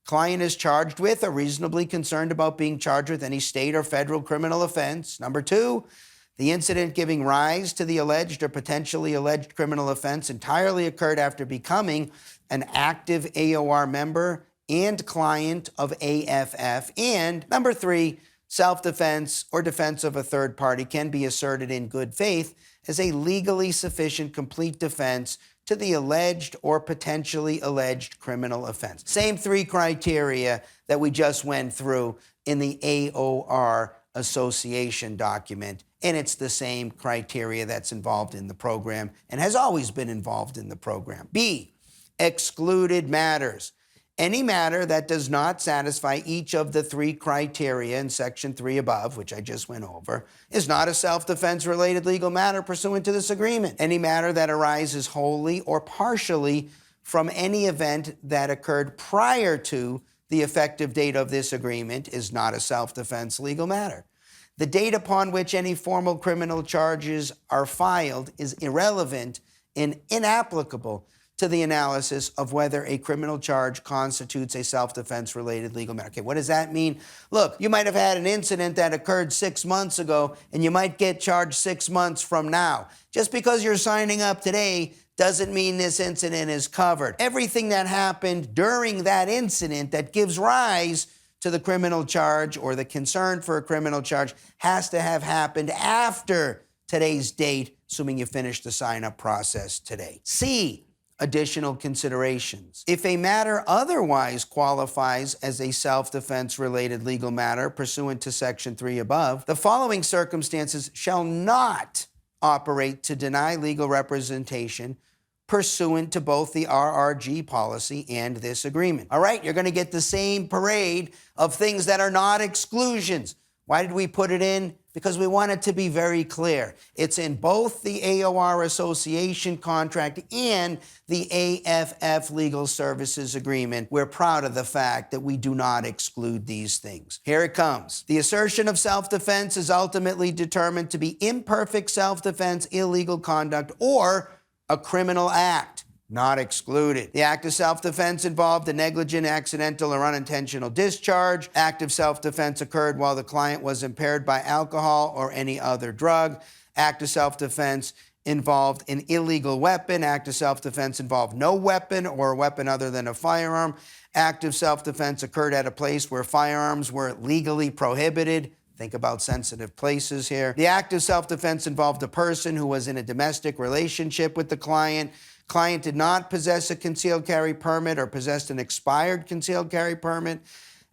client is charged with or reasonably concerned about being charged with any state or federal criminal offense. Number 2, the incident giving rise to the alleged or potentially alleged criminal offense entirely occurred after becoming an active AOR member and client of AFF. And number 3, self-defense or defense of a third party can be asserted in good faith as a legally sufficient complete defense to the alleged or potentially alleged criminal offense. Same 3 criteria that we just went through in the AOR Association document, and it's the same criteria that's involved in the program and has always been involved in the program. B, excluded matters. Any matter that does not satisfy each of the 3 criteria in Section 3 above, which I just went over, is not a self-defense related legal matter pursuant to this agreement. Any matter that arises wholly or partially from any event that occurred prior to the effective date of this agreement is not a self-defense legal matter. The date upon which any formal criminal charges are filed is irrelevant and inapplicable to the analysis of whether a criminal charge constitutes a self-defense related legal matter. Okay, what does that mean? Look, you might have had an incident that occurred 6 months ago, and you might get charged 6 months from now. Just because you're signing up today doesn't mean this incident is covered. Everything that happened during that incident that gives rise to the criminal charge or the concern for a criminal charge has to have happened after today's date, assuming you finish the sign-up process today. C, additional considerations. If a matter otherwise qualifies as a self-defense related legal matter pursuant to Section 3 above, the following circumstances shall not operate to deny legal representation pursuant to both the RRG policy and this agreement. All right, you're going to get the same parade of things that are not exclusions. Why did we put it in? Because we want it to be very clear. It's in both the AOR Association contract and the AFF Legal Services Agreement. We're proud of the fact that we do not exclude these things. Here it comes. The assertion of self-defense is ultimately determined to be imperfect self-defense, illegal conduct, or a criminal act. Not excluded. The act of self-defense involved a negligent, accidental, or unintentional discharge. Act of self-defense occurred while the client was impaired by alcohol or any other drug. Act of self-defense involved an illegal weapon. Act of self-defense involved no weapon or a weapon other than a firearm. Act of self-defense occurred at a place where firearms were legally prohibited. Think about sensitive places here. The act of self-defense involved a person who was in a domestic relationship with the client. Client did not possess a concealed carry permit or possessed an expired concealed carry permit.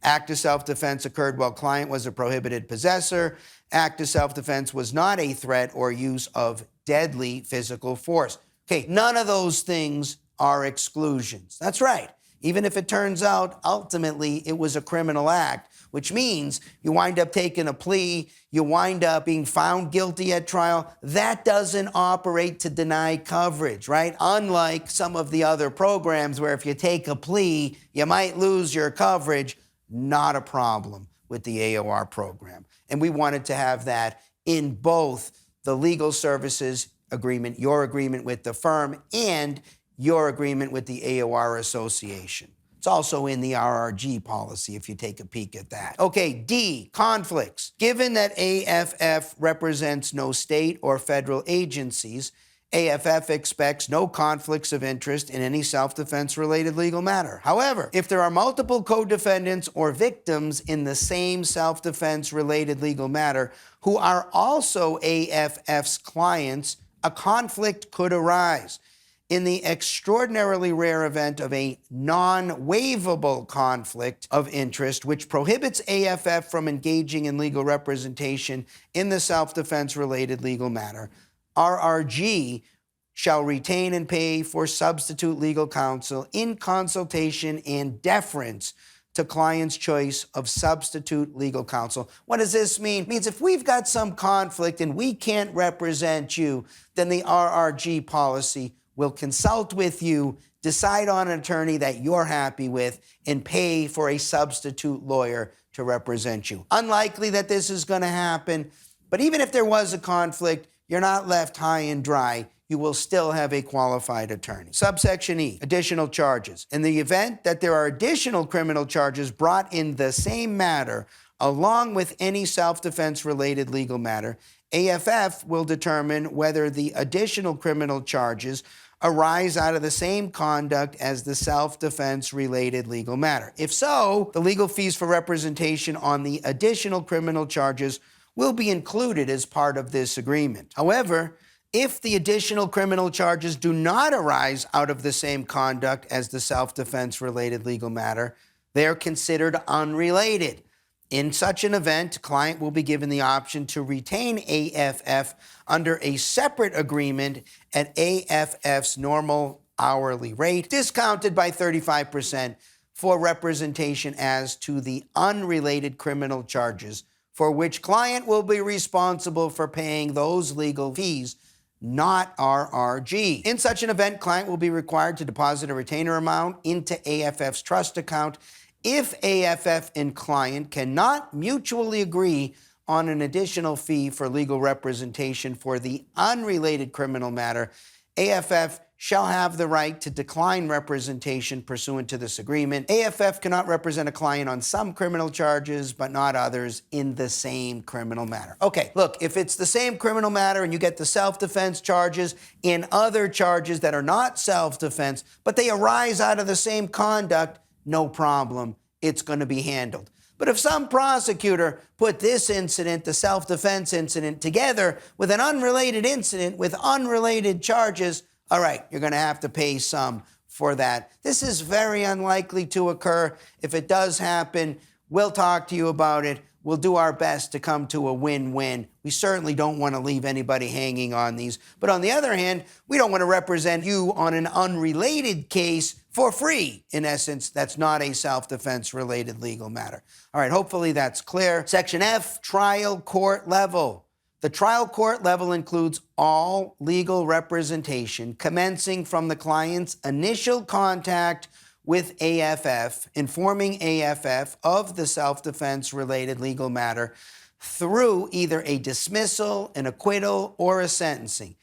Act of self-defense occurred while client was a prohibited possessor. Act of self-defense was not a threat or use of deadly physical force. Okay, none of those things are exclusions. That's right. Even if it turns out ultimately it was a criminal act, which means you wind up taking a plea, you wind up being found guilty at trial, that doesn't operate to deny coverage, right? Unlike some of the other programs where if you take a plea, you might lose your coverage. Not a problem with the AOR program. And we wanted to have that in both the legal services agreement, your agreement with the firm, and your agreement with the AOR Association. It's also in the RRG policy if you take a peek at that. Okay, D, conflicts. Given that AFF represents no state or federal agencies, AFF expects no conflicts of interest in any self-defense related legal matter. However, if there are multiple co-defendants or victims in the same self-defense related legal matter who are also AFF's clients, a conflict could arise. In the extraordinarily rare event of a non-waivable conflict of interest, which prohibits AFF from engaging in legal representation in the self-defense related legal matter, RRG shall retain and pay for substitute legal counsel in consultation and deference to client's choice of substitute legal counsel. What does this mean? It means if we've got some conflict and we can't represent you, then the RRG policy will consult with you, decide on an attorney that you're happy with, and pay for a substitute lawyer to represent you. Unlikely that this is going to happen, but even if there was a conflict, you're not left high and dry. You will still have a qualified attorney. Subsection E, additional charges. In the event that there are additional criminal charges brought in the same matter, along with any self-defense related legal matter, AFF will determine whether the additional criminal charges arise out of the same conduct as the self-defense related legal matter. If so, the legal fees for representation on the additional criminal charges will be included as part of this agreement. However, if the additional criminal charges do not arise out of the same conduct as the self-defense related legal matter, they are considered unrelated. In such an event, client will be given the option to retain AFF under a separate agreement at AFF's normal hourly rate, discounted by 35% for representation as to the unrelated criminal charges, for which client will be responsible for paying those legal fees, not RRG. In such an event, client will be required to deposit a retainer amount into AFF's trust account. If AFF and client cannot mutually agree on an additional fee for legal representation for the unrelated criminal matter, AFF shall have the right to decline representation pursuant to this agreement. AFF cannot represent a client on some criminal charges, but not others in the same criminal matter. Okay, look, if it's the same criminal matter and you get the self-defense charges and other charges that are not self-defense, but they arise out of the same conduct, no problem. It's going to be handled. But if some prosecutor put this incident, the self-defense incident, together with an unrelated incident with unrelated charges, all right, you're going to have to pay some for that. This is very unlikely to occur. If it does happen, we'll talk to you about it. We'll do our best to come to a win-win. We certainly don't want to leave anybody hanging on these. But on the other hand, we don't want to represent you on an unrelated case for free. In essence, that's not a self-defense related legal matter. All right, hopefully that's clear. Section F, trial court level. The trial court level includes all legal representation commencing from the client's initial contact with AFF, informing AFF of the self-defense related legal matter through either a dismissal, an acquittal, or a sentencing.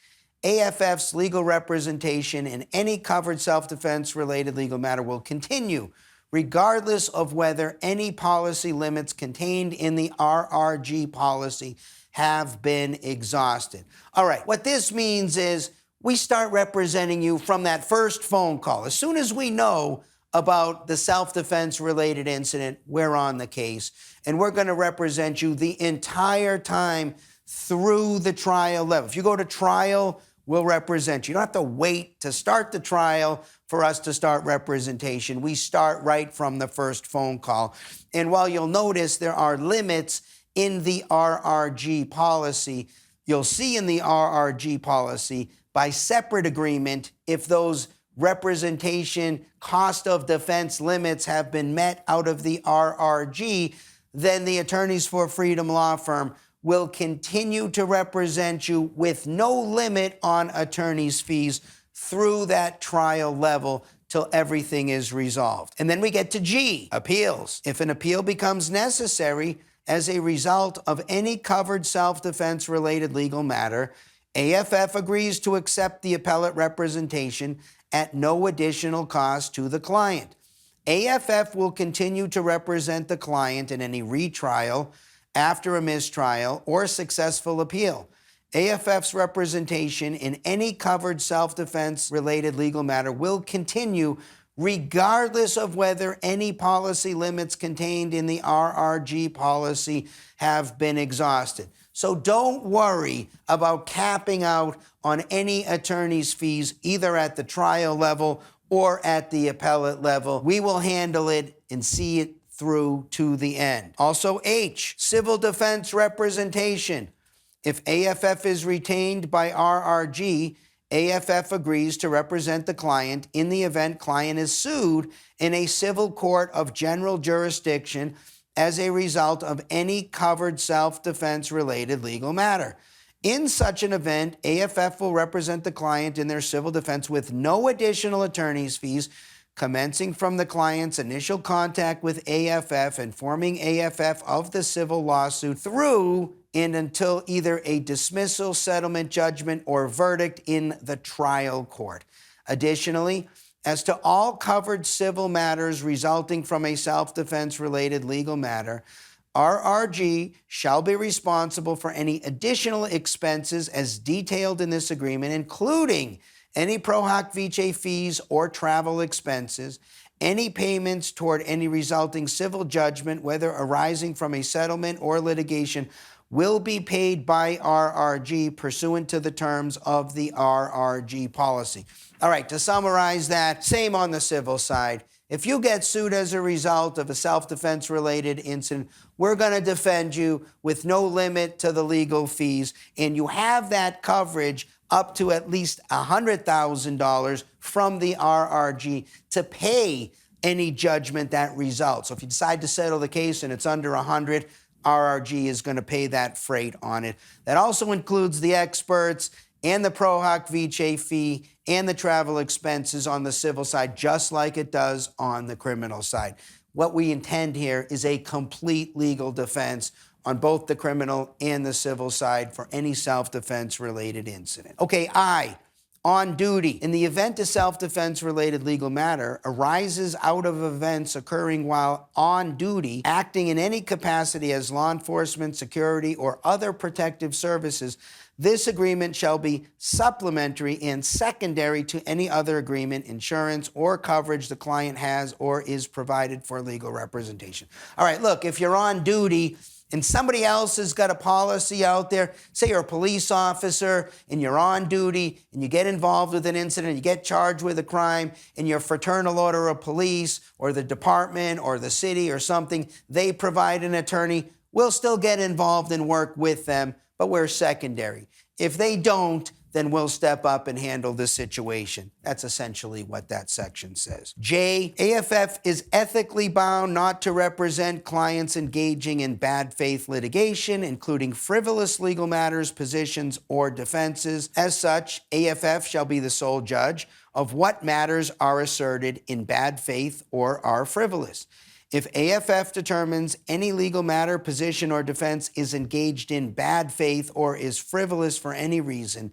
AFF's legal representation in any covered self-defense related legal matter will continue regardless of whether any policy limits contained in the RRG policy have been exhausted. All right, what this means is we start representing you from that first phone call. As soon as we know about the self-defense related incident, we're on the case, and we're going to represent you the entire time through the trial level. If you go to trial, we'll represent you. You don't have to wait to start the trial for us to start representation. We start right from the first phone call. And while you'll notice there are limits in the RRG policy, you'll see in the RRG policy by separate agreement if those representation cost of defense limits have been met out of the RRG, then the Attorneys for Freedom law firm will continue to represent you with no limit on attorney's fees through that trial level till everything is resolved. And then we get to G, appeals. If an appeal becomes necessary as a result of any covered self-defense related legal matter, AFF agrees to accept the appellate representation at no additional cost to the client. AFF will continue to represent the client in any retrial, after a mistrial, or successful appeal. AFF's representation in any covered self-defense related legal matter will continue regardless of whether any policy limits contained in the RRG policy have been exhausted. So don't worry about capping out on any attorney's fees, either at the trial level or at the appellate level. We will handle it and see it through to the end. Also H, civil defense representation. If AFF is retained by RRG, AFF agrees to represent the client in the event client is sued in a civil court of general jurisdiction as a result of any covered self-defense related legal matter. In such an event, AFF will represent the client in their civil defense with no additional attorney's fees, commencing from the client's initial contact with AFF, informing AFF of the civil lawsuit through and until either a dismissal, settlement, judgment, or verdict in the trial court. Additionally, as to all covered civil matters resulting from a self-defense related legal matter, RRG shall be responsible for any additional expenses as detailed in this agreement, including any pro hoc vice fees or travel expenses, any payments toward any resulting civil judgment, whether arising from a settlement or litigation, will be paid by RRG pursuant to the terms of the RRG policy. All right, to summarize that, same on the civil side. If you get sued as a result of a self-defense related incident, we're going to defend you with no limit to the legal fees, and you have that coverage up to at least $100,000 from the RRG to pay any judgment that results. So if you decide to settle the case and it's under 100, RRG is going to pay that freight on it. That also includes the experts and the pro hoc vice fee and the travel expenses on the civil side, just like it does on the criminal side. What we intend here is a complete legal defense on both the criminal and the civil side for any self-defense related incident. Okay, I, On duty. In the event a self-defense related legal matter arises out of events occurring while on duty, acting in any capacity as law enforcement, security, or other protective services, this agreement shall be supplementary and secondary to any other agreement, insurance, or coverage the client has or is provided for legal representation. All right, look, if you're on duty and somebody else has got a policy out there, say you're a police officer and you're on duty and you get involved with an incident, you get charged with a crime, and your fraternal order of police or the department or the city or something, they provide an attorney, we'll still get involved and work with them, but we're secondary. If they don't, then we'll step up and handle the situation. That's essentially what that section says. J, AFF is ethically bound not to represent clients engaging in bad faith litigation, including frivolous legal matters, positions, or defenses. As such, AFF shall be the sole judge of what matters are asserted in bad faith or are frivolous. If AFF determines any legal matter, position, or defense is engaged in bad faith or is frivolous for any reason,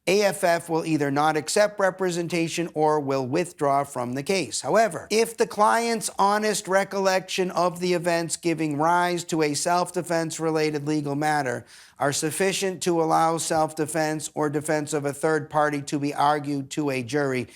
AFF will either not accept representation or will withdraw from the case. However, if the client's honest recollection of the events giving rise to a self-defense related legal matter are sufficient to allow self-defense or defense of a third party to be argued to a jury,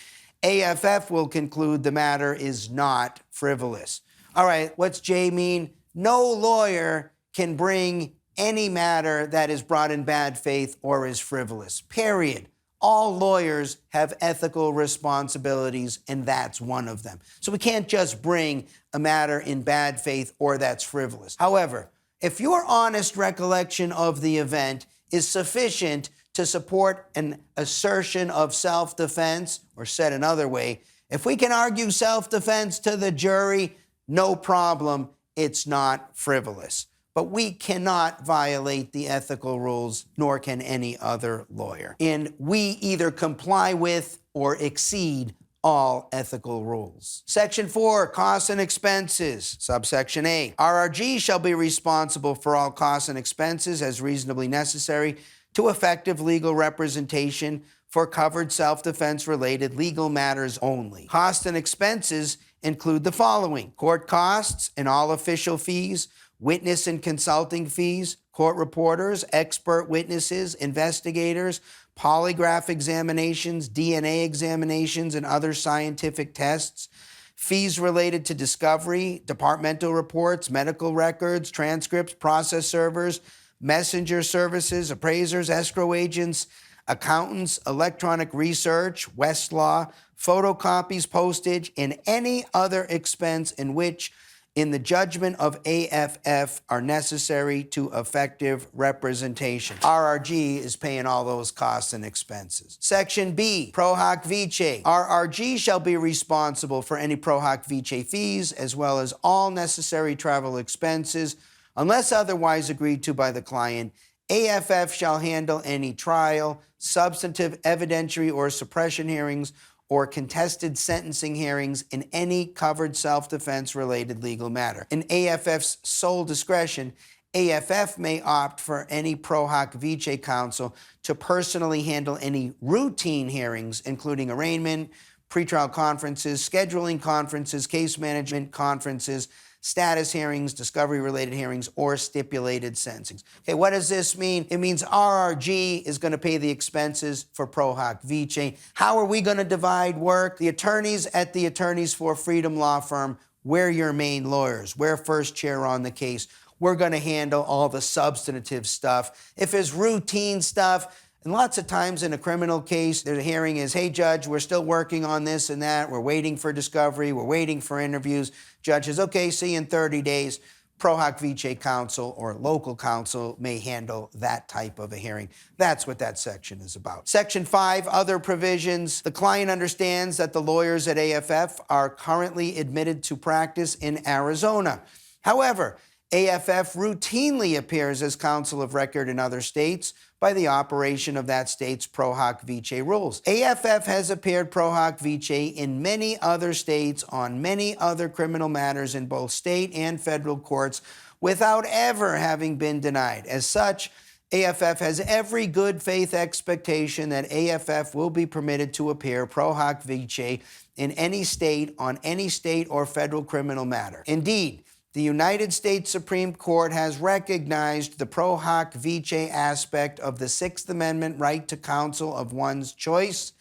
AFF will conclude the matter is not frivolous. All right, what's J mean? No lawyer can bring any matter that is brought in bad faith or is frivolous, period. All lawyers have ethical responsibilities, and that's one of them. So we can't just bring a matter in bad faith or that's frivolous. However, if your honest recollection of the event is sufficient to support an assertion of self-defense, or said another way, if we can argue self-defense to the jury, no problem, it's not frivolous. But we cannot violate the ethical rules, nor can any other lawyer. And we either comply with or exceed all ethical rules. Section 4, costs and expenses. Subsection A, RRG shall be responsible for all costs and expenses as reasonably necessary to effective legal representation for covered self-defense related legal matters only. Costs and expenses include the following: court costs and all official fees, witness and consulting fees, court reporters, expert witnesses, investigators, polygraph examinations, DNA examinations, and other scientific tests, fees related to discovery, departmental reports, medical records, transcripts, process servers, messenger services, appraisers, escrow agents, accountants, electronic research, Westlaw, photocopies, postage, and any other expense in which, in the judgment of AFF, are necessary to effective representation. RRG is paying all those costs and expenses. Section B, pro hac vice. RRG shall be responsible for any pro hac vice fees, as well as all necessary travel expenses, unless otherwise agreed to by the client. AFF shall handle any trial, substantive, evidentiary, or suppression hearings, or contested sentencing hearings in any covered self-defense related legal matter. In AFF's sole discretion, AFF may opt for any pro hac vice counsel to personally handle any routine hearings, including arraignment, pretrial conferences, scheduling conferences, case management conferences, status hearings, discovery-related hearings, or stipulated sentencings. Okay, what does this mean? It means RRG is going to pay the expenses for pro hac vice. How are we going to divide work? The attorneys at the Attorneys for Freedom law firm, we're your main lawyers. We're first chair on the case. We're going to handle all the substantive stuff. If it's routine stuff, and lots of times in a criminal case, the hearing is, hey, judge, we're still working on this and that. We're waiting for discovery. We're waiting for interviews. Judge says, okay, see you in 30 days. Pro hac vice counsel or local counsel may handle that type of a hearing. That's what that section is about. Section 5, other provisions. The client understands that the lawyers at AFF are currently admitted to practice in Arizona. However, AFF routinely appears as counsel of record in other states by the operation of that state's pro hac vice rules. AFF has appeared pro hac vice in many other states on many other criminal matters in both state and federal courts without ever having been denied. As such, AFF has every good faith expectation that AFF will be permitted to appear pro hac vice in any state on any state or federal criminal matter. Indeed, the United States Supreme Court has recognized the pro hac vice aspect of the Sixth Amendment right to counsel of one's choice.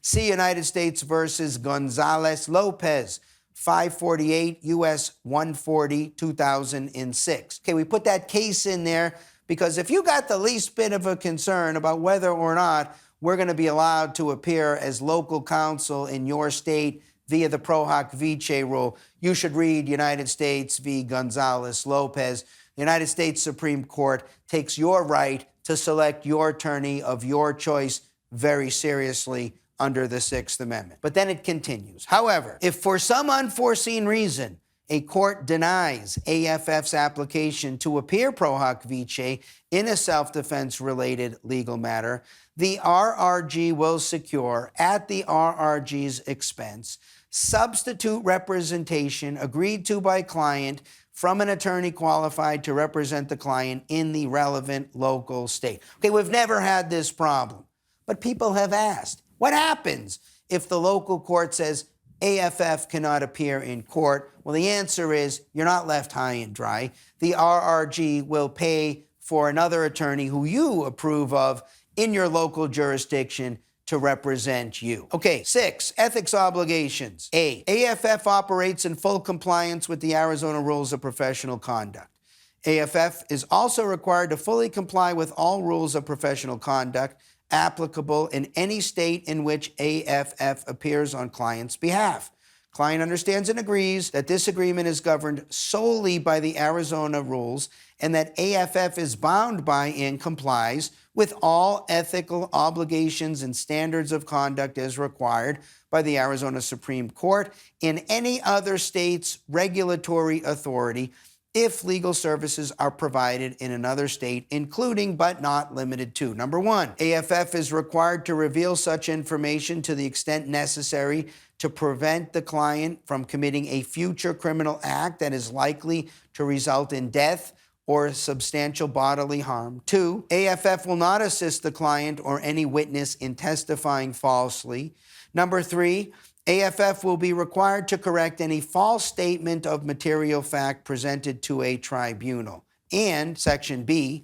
See United States versus Gonzalez-Lopez, 548 U.S. 140, 2006. Okay, we put that case in there because if you got the least bit of a concern about whether or not we're going to be allowed to appear as local counsel in your state via the pro hac vice rule, you should read United States v. Gonzalez-Lopez. The United States Supreme Court takes your right to select your attorney of your choice very seriously under the Sixth Amendment. But then it continues. However, if for some unforeseen reason a court denies AFF's application to appear pro hac vice in a self-defense related legal matter, the RRG will secure, at the RRG's expense, substitute representation agreed to by client from an attorney qualified to represent the client in the relevant local state. Okay, we've never had this problem, but people have asked, what happens if the local court says AFF cannot appear in court? Well, the answer is you're not left high and dry. The RRG will pay for another attorney who you approve of in your local jurisdiction to represent you. Okay, 6, ethics obligations. A, AFF operates in full compliance with the Arizona Rules of Professional Conduct. AFF is also required to fully comply with all rules of professional conduct applicable in any state in which AFF appears on client's behalf. Client understands and agrees that this agreement is governed solely by the Arizona rules and that AFF is bound by and complies with all ethical obligations and standards of conduct as required by the Arizona Supreme Court and any other state's regulatory authority if legal services are provided in another state, including but not limited to. Number 1, AFF is required to reveal such information to the extent necessary to prevent the client from committing a future criminal act that is likely to result in death or substantial bodily harm. 2, AFF will not assist the client or any witness in testifying falsely. Number 3, AFF will be required to correct any false statement of material fact presented to a tribunal. And Section B,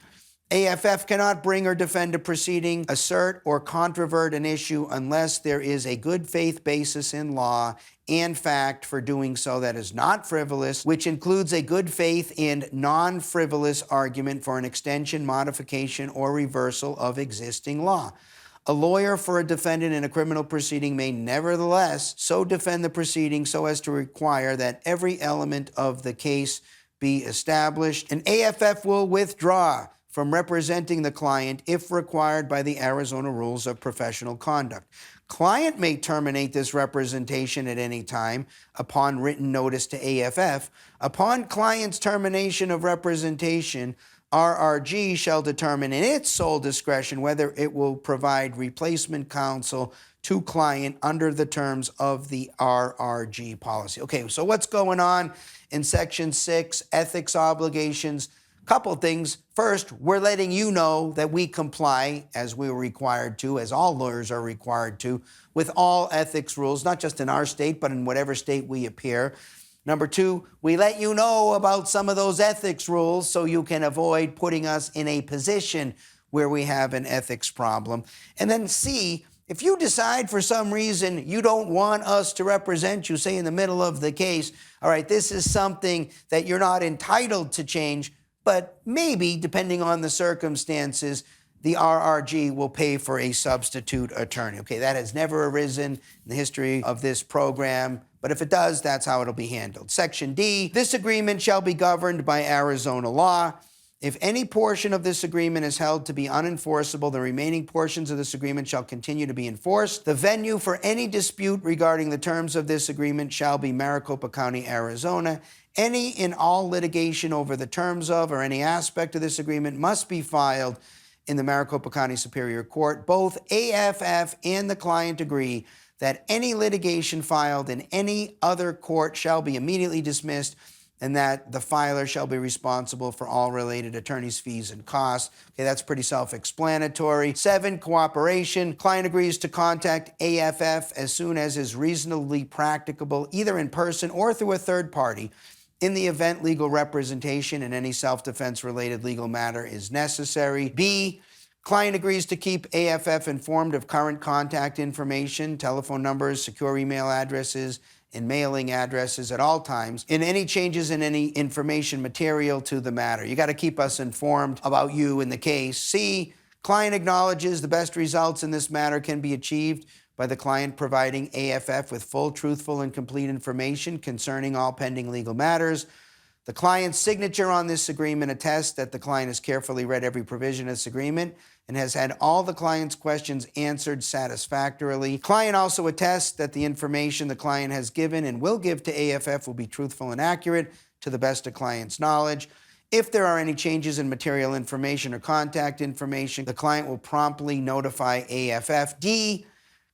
AFF cannot bring or defend a proceeding, assert or controvert an issue unless there is a good faith basis in law and fact for doing so that is not frivolous, which includes a good faith and non-frivolous argument for an extension, modification, or reversal of existing law. A lawyer for a defendant in a criminal proceeding may nevertheless so defend the proceeding so as to require that every element of the case be established. And AFF will withdraw from representing the client if required by the Arizona Rules of Professional Conduct. Client may terminate this representation at any time upon written notice to AFF. Upon client's termination of representation, RRG shall determine in its sole discretion whether it will provide replacement counsel to client under the terms of the RRG policy. Okay, so what's going on in Section 6, ethics obligations? Couple things. First, we're letting you know that we comply, as we were required to, as all lawyers are required to, with all ethics rules, not just in our state, but in whatever state we appear. Number 2, we let you know about some of those ethics rules so you can avoid putting us in a position where we have an ethics problem. And then C, if you decide for some reason you don't want us to represent you, say in the middle of the case, all right, this is something that you're not entitled to change, but maybe, depending on the circumstances, the RRG will pay for a substitute attorney. Okay, that has never arisen in the history of this program, but if it does, that's how it'll be handled. Section D, this agreement shall be governed by Arizona law. If any portion of this agreement is held to be unenforceable, the remaining portions of this agreement shall continue to be enforced. The venue for any dispute regarding the terms of this agreement shall be Maricopa County, Arizona. Any and all litigation over the terms of or any aspect of this agreement must be filed in the Maricopa County Superior Court. Both AFF and the client agree that any litigation filed in any other court shall be immediately dismissed and that the filer shall be responsible for all related attorney's fees and costs. Okay, that's pretty self-explanatory. 7, cooperation. Client agrees to contact AFF as soon as is reasonably practicable, either in person or through a third party, in the event legal representation in any self-defense related legal matter is necessary. B, client agrees to keep AFF informed of current contact information, telephone numbers, secure email addresses, and mailing addresses at all times, in any changes in any information material to the matter. You got to keep us informed about you in the case. C, client acknowledges the best results in this matter can be achieved by the client providing AFF with full, truthful, and complete information concerning all pending legal matters. The client's signature on this agreement attests that the client has carefully read every provision of this agreement and has had all the client's questions answered satisfactorily. Client also attests that the information the client has given and will give to AFF will be truthful and accurate to the best of client's knowledge. If there are any changes in material information or contact information, the client will promptly notify AFF. D,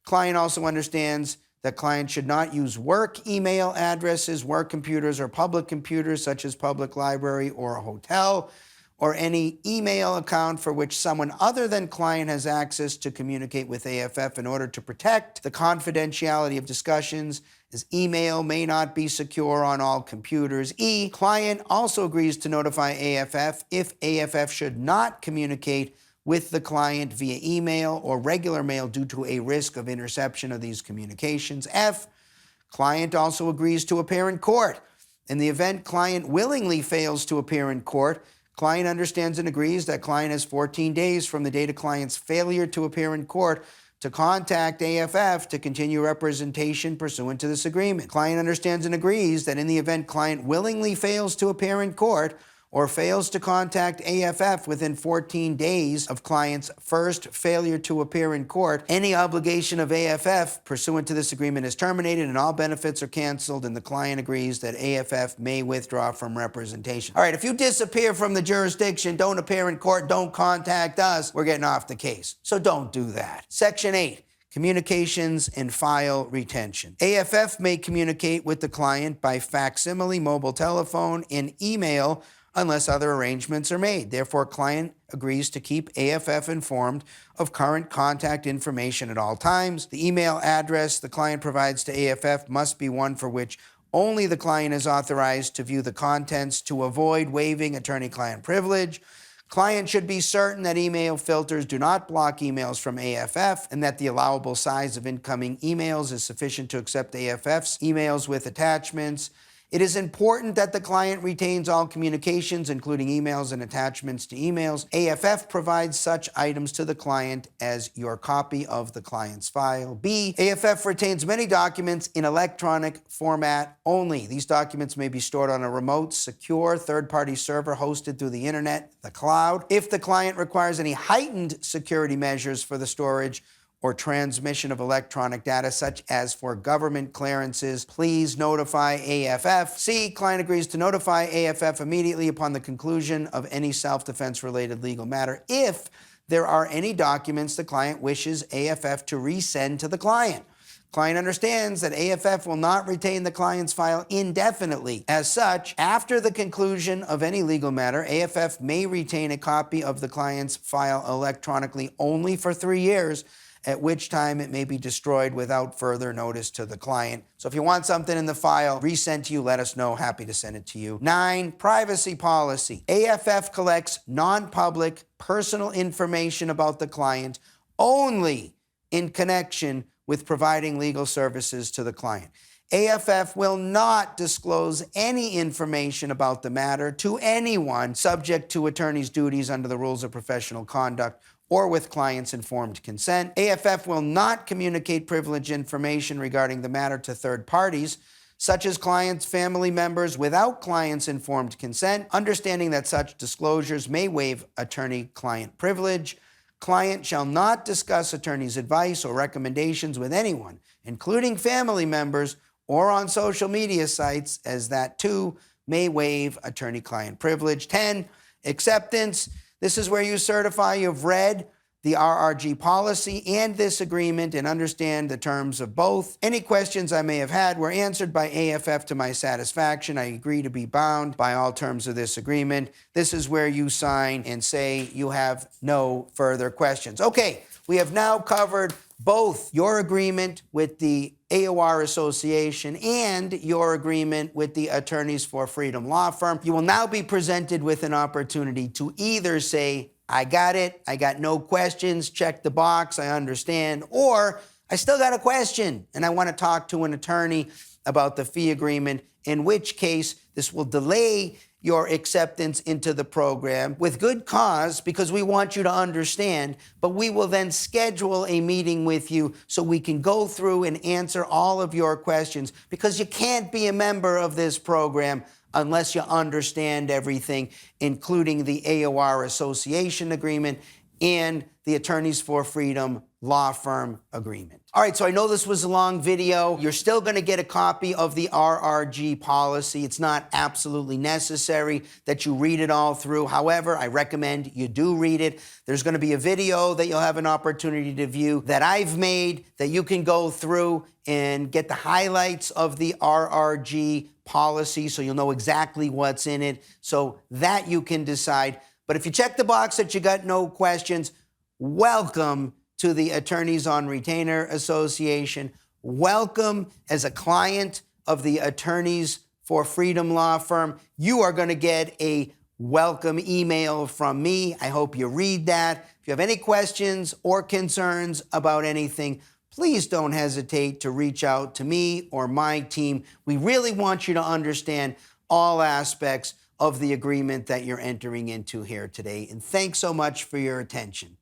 client also understands that client should not use work email addresses, work computers, or public computers such as public library or a hotel, or any email account for which someone other than client has access to communicate with AFF in order to protect the confidentiality of discussions, as email may not be secure on all computers. E, client also agrees to notify AFF if AFF should not communicate with the client via email or regular mail due to a risk of interception of these communications. F, client also agrees to appear in court. In the event client willingly fails to appear in court, client understands and agrees that client has 14 days from the date of client's failure to appear in court to contact AFF to continue representation pursuant to this agreement. Client understands and agrees that in the event client willingly fails to appear in court or fails to contact AFF within 14 days of client's first failure to appear in court, any obligation of AFF pursuant to this agreement is terminated and all benefits are canceled, and the client agrees that AFF may withdraw from representation. All right, if you disappear from the jurisdiction, don't appear in court, don't contact us, we're getting off the case. So don't do that. Section 8. Communications and file retention. AFF may communicate with the client by facsimile, mobile telephone, and email unless other arrangements are made. Therefore, client agrees to keep AFF informed of current contact information at all times. The email address the client provides to AFF must be one for which only the client is authorized to view the contents to avoid waiving attorney-client privilege. Client should be certain that email filters do not block emails from AFF and that the allowable size of incoming emails is sufficient to accept AFF's emails with attachments. It is important that the client retains all communications, including emails and attachments to emails. AFF provides such items to the client as your copy of the client's file. B, AFF retains many documents in electronic format only. These documents may be stored on a remote, secure, third-party server hosted through the internet, the cloud. If the client requires any heightened security measures for the storage or transmission of electronic data, such as for government clearances, please notify AFF. C, client agrees to notify AFF immediately upon the conclusion of any self-defense related legal matter if there are any documents the client wishes AFF to resend to the client. Client understands that AFF will not retain the client's file indefinitely. As such, after the conclusion of any legal matter, AFF may retain a copy of the client's file electronically only for 3 years, at which time it may be destroyed without further notice to the client. So if you want something in the file resent to you, let us know. Happy to send it to you. 9, privacy policy. AFF collects non-public personal information about the client only in connection with providing legal services to the client. AFF will not disclose any information about the matter to anyone subject to attorney's duties under the rules of professional conduct or with client's informed consent. AFF will not communicate privileged information regarding the matter to third parties, such as clients' family members, without client's informed consent, understanding that such disclosures may waive attorney-client privilege. Client shall not discuss attorney's advice or recommendations with anyone, including family members, or on social media sites, as that too may waive attorney-client privilege. 10, acceptance. This is where you certify you've read the RRG policy and this agreement and understand the terms of both. Any questions I may have had were answered by AFF to my satisfaction. I agree to be bound by all terms of this agreement. This is where you sign and say you have no further questions. Okay, we have now covered both your agreement with the AOR Association and your agreement with the Attorneys for Freedom Law Firm. You will now be presented with an opportunity to either say, I got it, I got no questions, check the box, I understand, or I still got a question and I want to talk to an attorney about the fee agreement, in which case this will delay your acceptance into the program with good cause because we want you to understand, but we will then schedule a meeting with you so we can go through and answer all of your questions, because you can't be a member of this program unless you understand everything, including the AOR Association agreement and the Attorneys for Freedom Law Firm agreement. All right, so I know this was a long video. You're still going to get a copy of the RRG policy. It's not absolutely necessary that you read it all through. However, I recommend you do read it. There's going to be a video that you'll have an opportunity to view that I've made that you can go through and get the highlights of the RRG policy so you'll know exactly what's in it, so that you can decide. But if you check the box that you got no questions, welcome to the Attorneys on Retainer Association. Welcome as a client of the Attorneys for Freedom Law Firm. You are going to get a welcome email from me. I hope you read that. If you have any questions or concerns about anything, please don't hesitate to reach out to me or my team. We really want you to understand all aspects of the agreement that you're entering into here today. And thanks so much for your attention.